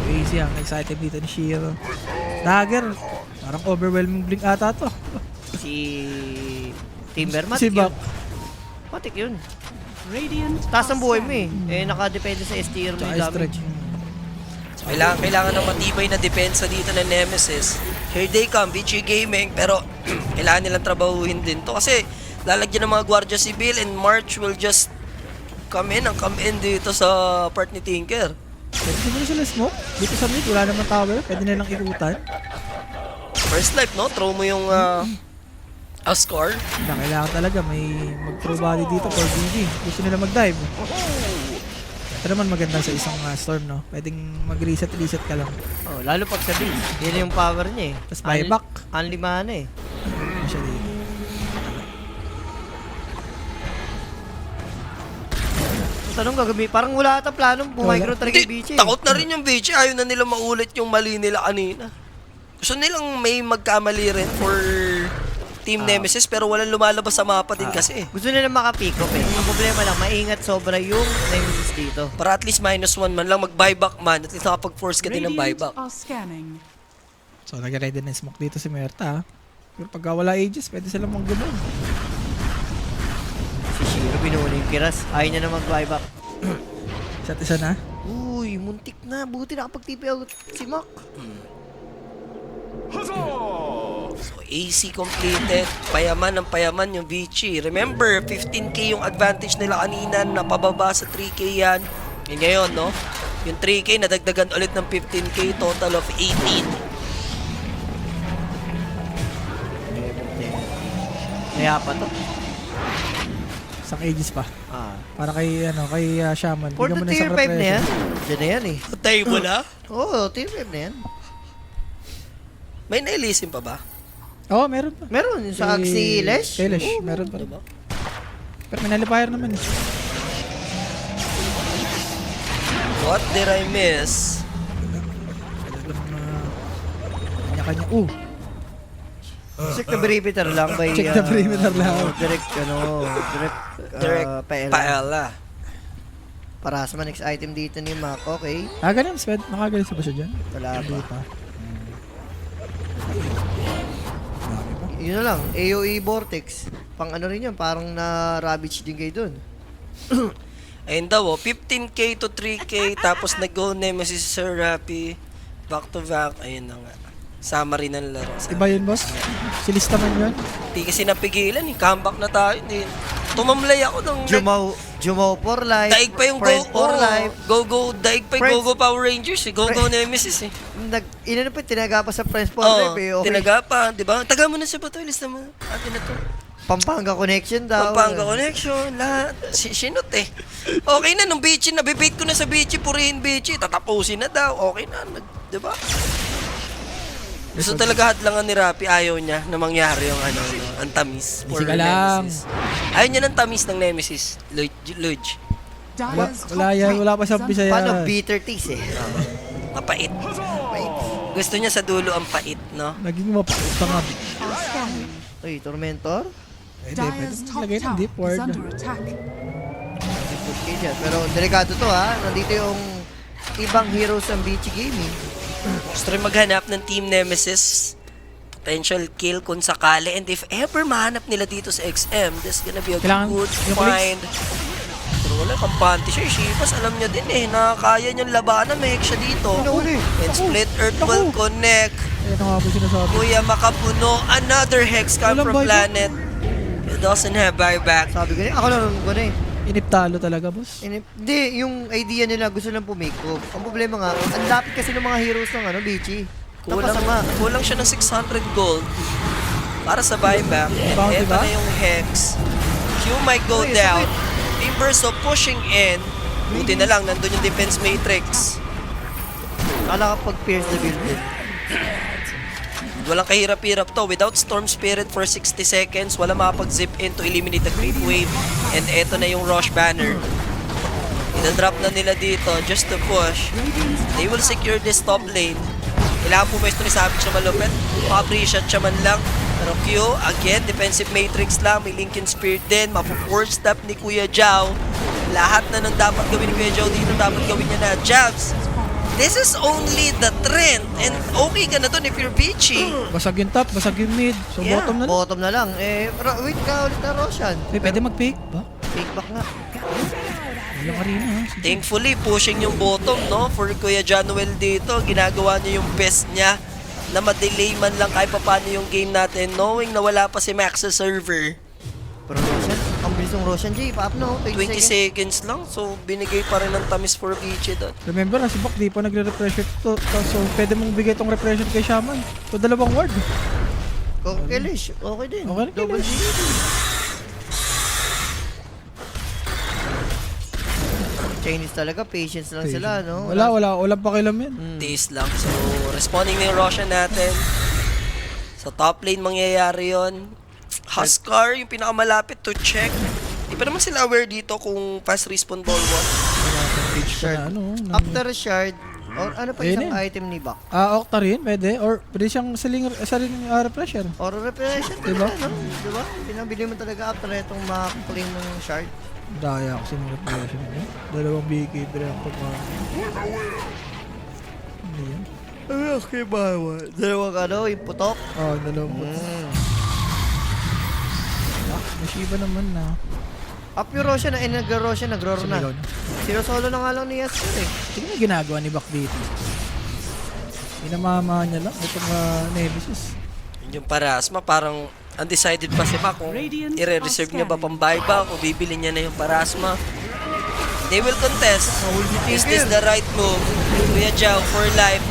So easy ang excited dito ni Shiro. Dagger, parang overwhelming blink ata to. Si Timber, Si matik Bak. yun. Matik yun. Radiant Taas ang are buhay mo scanning. eh. Nakadepende sa STR mo Tsaka yung stretch. damage. So, kailangan ng matibay na depensa dito ng Nemesis. Here they come, VG Gaming. Pero kailangan nilang trabahuhin din to. Kasi lalagyan ng mga Guardia Civil and March will just come in dito sa part ni Tinker. Pwede siguro sila smoke. Dito sa mid, wala naman tower. Pwede nilang ikutan. First life, no? Throw mo yung score. Kailangan talaga may mag-throw body dito for BG. Gusto nila mag-dive. Pero naman maganda sa isang storm, no? Pwedeng mag-reset ka lang. Oh, lalo pag sa base. Yan yung power niya eh. Tapos buyback. Unli mana eh. Ano siya dito? Tanong gagawin, parang wala ata planong bumicro talaga yung BG. Takot na rin yung BG. Ayaw na nila maulit yung mali nila kanina. Gusto nilang may magkamali rin for Team Nemesis pero walang lumalabas sa mapa din kasi. Gusto nila maka-pick up eh. Ang problema lang, maingat sobra yung Nemesis dito. Para at least -1 man lang mag-buyback man. At least nakapag-force ka din ng Radiant buyback. are scanning. So, nag-ready na yung smoke dito si Merta. Pero pagka wala Aegis, pwede silang mag-gumon. Si Shiro binuli yung kiras. Ayaw niya na mag-buyback. Isa't isa na. Uy, muntik na. Buti nakapag-TP out si Mac. So AC completed. Payaman ng payaman yung Vici. Remember, 15k yung advantage nila kanina na pababa sa 3k yan. And ngayon, no? Yung 3k nadagdagan ulit ng 15k, total of 18. Kaya pa to. Isang Aegis pa. Para kay, Shaman. For Bigyan mo the na isang tier 5 na refresher. yan. Diyan na yan eh. Patay mo na? Oo, tier 5 na yan. May nailisin pa ba? Oo, meron pa. Meron yung sa Axie Lesh. Kay Lesh, meron pa rin. Diba? Pero may nullifier naman eh. What did I miss? Talagang kanya-kanya. Check the perimeter lang by... Check the perimeter lang. Direct Direct paela. paella. Para sa next item dito ni Mac. Okay. Ganun, Sped. Nakagalis ba siya dyan? Wala Hindi pa. pa. Yun na lang. AOE Vortex. Pang ano rin yun. Parang na-ravage din kayo dun. Ayun daw, 15k to 3k, tapos nag-go Nemesis Sir Rapi, back to back, ayun na nga. Summary ng laro. Iba yun, boss? Si Lista man yun? Di kasi napigilan, comeback na tayo. Di. Tumamlay ako ng... Jumaw for life. Daig pa yung Friend for life. daig pa yung Friends. Go-Go Power Rangers, Go-Go Nemesis Inano pa, tinaga pa sa Friends for Oo, life eh. Okay. tinaga pa, di ba? Taga mo na sa bato, lista mo. Atin na to. Pampanga connection daw. Pampanga connection, lahat. Sinot eh. Okay na, nung Bichi, nabibait ko na sa Bichi, purihin Bichi, tatapusin na daw. Okay na, di ba? Gusto talaga hadlangan ni Rapi, ayaw niya na mangyari yung ang tamis for Easy ka lang. Nemesis. Ayaw niya ng tamis ng Nemesis, Luge. Wala pa sa umpisa yan. Paano bitter taste eh. Mapait. Gusto niya sa dulo ang pait, no? Naging maputa nga. Uy, Tormentor? Pwede. Dyer's top Lagay ng tower deep is ward. under attack. Okay dyan. Pero delikado to ha. Nandito yung ibang heroes ng BG Gaming. Gusto rin maghanap ng Team Nemesis. Potential kill kung sakali. And if ever mahanap nila dito sa XM, this gonna be a Kailangan good yung find. Pero wala, kampante siya. Shipas, alam niya din eh, na kaya niyang labanan. May hack siya dito. Pinahuli. And Split Earth will connect. Ayun ang nga po sinasabi. Kuya Makapuno, another hex come Walang from buyback. planet. It doesn't have buyback. Sabi ko na, ako lang ko na eh. Iniptalo talaga, boss. Hindi, yung idea nila gusto lang pumake up. Ang problema nga, ang lapit kasi ng mga heroes ng Bichi. Kulang siya ng 600 gold para sa buyback. And Bounty eto ba? na yung hex. Q might go Uy, down. sakit. Timbers of pushing in. Buti na lang, nandun yung defense matrix. Kala ka pag pierce the building. Walang kahirap-hirap to. Without Storm Spirit for 60 seconds, wala makapag-zip in to eliminate the creep wave. And eto na yung Rush Banner. Ina-drop na nila dito just to push. They will secure this top lane. Kailangan pumesto ni Savage na malupit. Maka-pre-shot siya man lang. Pero Q, again, defensive matrix lang. May Lincoln Spirit din. Mapu-force step ni Kuya Jao. Lahat na ng dapat gawin ni Kuya Jao dito, dapat gawin niya na. Jabs, this is only the trend. And okay ka na dun if you're Bichi. Basag yung top, basag yung mid. So Yeah. bottom na lang. Bottom na lang. Wait ka ulit na Roshan. Pwede mag-pick ba? Fake back nga. Walang arena ha. Thankfully, pushing yung bottom, no? For Kuya Januel dito, ginagawa niya yung best niya na ma-delay man lang kahit paano yung game natin, knowing na wala pa si Max sa server. Pero Roshan, ang bilis ng Roshan, Jay. Pa-up no? 20 seconds lang, so binigay pa rin ng tamis for Bichi doon. Remember, si Bak di pa nagre-refresher to. So pwede mong bigay tong refresher kay Shaman. So 2 ward. Okay, Lish. Okay din. Okay rin, Double Lish. G. Chinese talaga, patience lang sila, no? Walang pakialam yan. Taste lang. So, responding na yung Roshan natin. Sa top lane mangyayari yon. Huskar, yung pinakamalapit to check. Di pa naman sila aware dito kung fast respawn ball one. Shard. Ano, After shard, or ano pa Ayun isang eh. item ni Bak? Octa rin, pwede. Or pwede siyang saling refresher. Or repression Diba? talaga, no? Diba? Pinabili mo talaga after itong makaklaim ng shard. Daya kasi ng refresher. Dalawang beekeeper ang pagmamahal. Hindi yan. Okay, bawa. Dalawang ano, yung putok. Dalawang Mashiba naman na. Up yung Roshan na, nag-Roshan, nag-Roro na. Sumigaw na. Solo na nga lang ni Yasuo eh. Tingnan yung ginagawa ni Bak dito. Pinamama niya lang itong Nemesis. Yun yung Parasma, parang undecided pa si Mac kung i-reserve niya ba pang buyback o bibili niya na yung Parasma. They will contest. Is this the right move? Kuya Jao for life.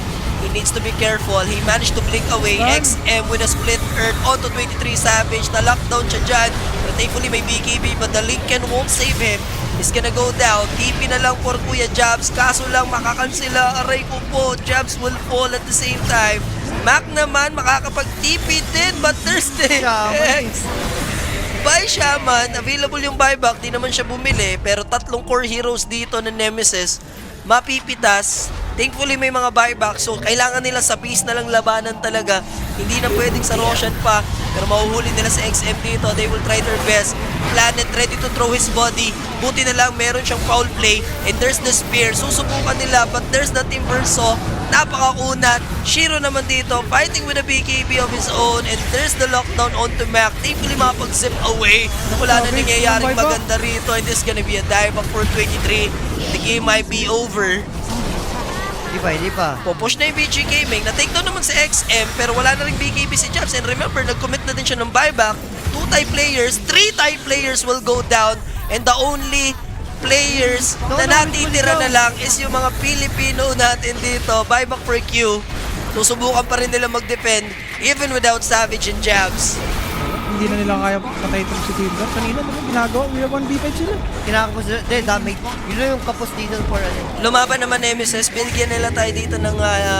He needs to be careful. He managed to blink away. XM with a split earth onto 23 Savage. Na-lockdown siya dyan. But thankfully may BKB but the Lincoln won't save him. He's gonna go down. TP na lang for Kuya Jabs. Kaso lang makakansila. Aray ko po. Jabs will fall at the same time. Mac naman makakapag-TP din but there's the Shaman. X. buy Shaman, available yung buyback, di naman siya bumili, pero 3 core heroes dito ng Nemesis, mapipitas. Thankfully may mga buyback, so kailangan nila sa base na lang labanan talaga. Hindi na pwedeng sa Roshan pa, pero mahuhuli nila sa XM dito. They will try their best. Planet ready to throw his body. Buti na lang meron siyang foul play, and there's the spear. Susubukan nila, but there's the Timbersaw. Napakakunat. Shiro naman dito, fighting with a BKB of his own, and there's the lockdown onto Mac. Thankfully makapag-zip away. Wala na nangyayaring maganda rito, and this is gonna be a dive back for 23. The game might be over. Hindi pa. Pupush na yung BG Gaming. Na-take down naman sa XM, pero wala na rin BKB si Jabs. And remember, nag-commit na din siya ng buyback. 2 tie players, 3 tie players will go down. And the only players na natitira na lang is yung mga Pilipino natin dito. Buyback for Q. Susubukan pa rin nila mag-defend even without Savage and Jabs. Hindi na nila kaya patay itong si Timber. Kanina naman ginagawa. We have 1v5 sila. Kinakapos nila. Hindi, damage. Yun na yung kapos dito for ano. Lumaban naman Nemesis, binigyan nila tayo dito ng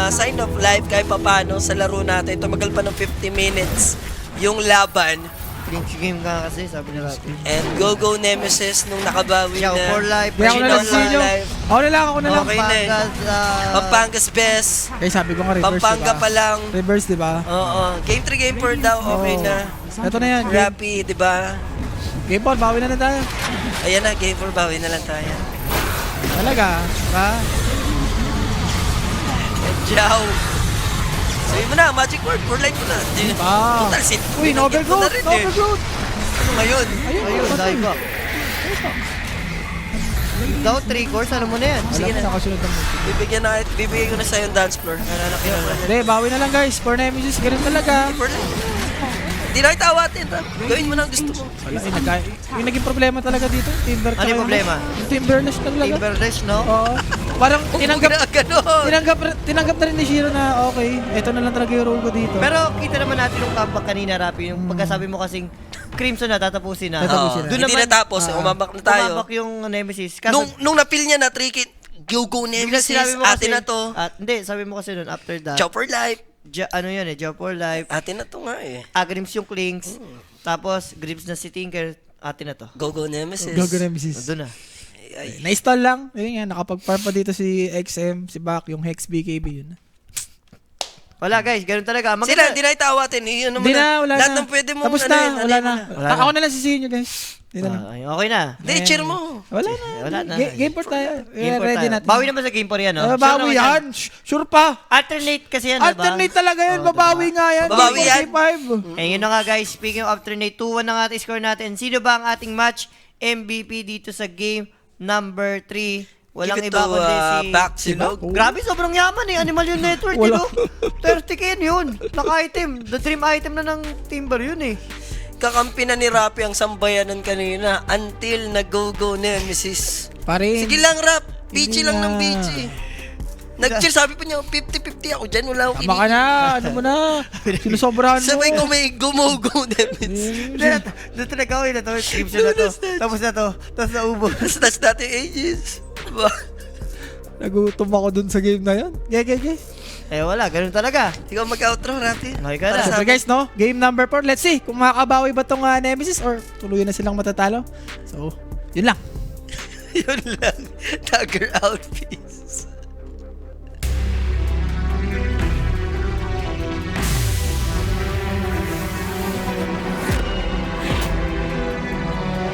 sign of life kahit papano sa laro natin. Tumagal pa ng 50 minutes yung laban. Clinch game ka kasi, sabi nila. And go Nemesis nung nakabawi Ciao na. for life. Kaya ako na lang Gino sa inyo. live. Ako na lang. Okay na eh. Pampangas best. Kaya sabi ko nga reverse, Pampanga diba? pa lang. Reverse, diba? Oo. Game 3, game 4 daw. Okay na. Ito na yan. Game, Rappi, di ba? game 4, bawi na tayo. Ayan na, game 4, bawi na lang tayo. Talaga. Diba? Ciao. Sabi mo na, magic word, for life mo na. Ah. Total, Uy, no-overgrowth. eh. No-overgrowth. Ano ngayon? Ayun, dive back. Daw 3 cores, ano mo na yan? Sige Sige na. na. Nakasunod ng multi. Bibigay ko na sa'yo yung dance floor. Nalalaki naman. Hindi, bawi na lang guys. For Nemesis, ganun talaga. For life. Hindi na kita awatin, ha? Gawin mo na ang gusto mo. Wala, yung naging problema talaga dito. Timber Ano yung problema? Yung Timberless talaga. Timberless, no? Oo. Parang tinanggap Ganon. tinanggap na rin ni Shiro na okay, eto na lang talaga yung role ko dito. Pero kita naman natin yung comeback kanina, Rapi. Yung pagkasabi mo kasing Crimson na, tatapusin na. Tatapusin na. Doon hindi natapos, umabak na tayo. Umabak yung Nemesis. Kaso, Nung napil niya na tricky, go bigla Nemesis, sinabi mo atin kasi- na to. Hindi, sabi mo kasi nun, after that, Ciao for life. ano yun eh, Job for Life, Atin na to nga eh. Agrims yung Clinks, tapos Grips na si Tinker, atin na to. Go Nemesis. Go Nemesis. Doon na. Ay, Na-install lang. Ayun nga, nakapag-farm pa dito si XM, si Bak, yung Hex BKB yun. Wala guys, ganun talaga. Sila, hindi na itawatin. Yun naman Hindi na, wala lahat na. ng pwede mo. Tapos ano na, yun, wala ano na. yun, Wala na. Ako na lang sisihin nyo guys. Hindi na lang. Okay na. Hindi, cheer mo. Wala na. Wala na. Game port tayo. Game for Ready tayo. natin. Bawi naman sa game for yan, no? Ah, Sure bawi naman yan. Sure pa. Alternate kasi yan, diba? Alternate talaga yan. Babawi nga yan. Babawi yan. 45. Eh, yun na nga guys, speaking of alternate, 2-1 na nga ating score natin. Sino ba ang ating match MVP dito sa game number 3? Walang Give it iba to, kundi si... Back Silog. Grabe, sobrang yaman eh. Animal yung network, Wala. no? 30k yun. Naka-item. The dream item na ng Timber yun eh. Kakampi na ni Rappi ang sambayanan kanina until nag-go Nemesis. Pare. Sige lang, Rap. PG Hindi lang ng na. PG. Nag-cheer, sabi pa niya, 50-50 ako dyan. Wala akong Tama ka na. Ano mo na. Sinusobrahan mo. Sabay ko may go Nemesis. Doon talaga ako yun. Ito, description na to. Tapos na to. Tapos naubos. That's natin ages. Diba? Nagutom ako dun sa game na yun. Okay. Eh wala, ganun talaga. Ikaw mag-outro, Rappi. Okay ka Para na. sa Siyempre guys, no? Game number 4. Let's see kung makakabawi ba tong Nemesis or tuluyan na silang matatalo. So, yun lang. Yun lang. Dagger outfit.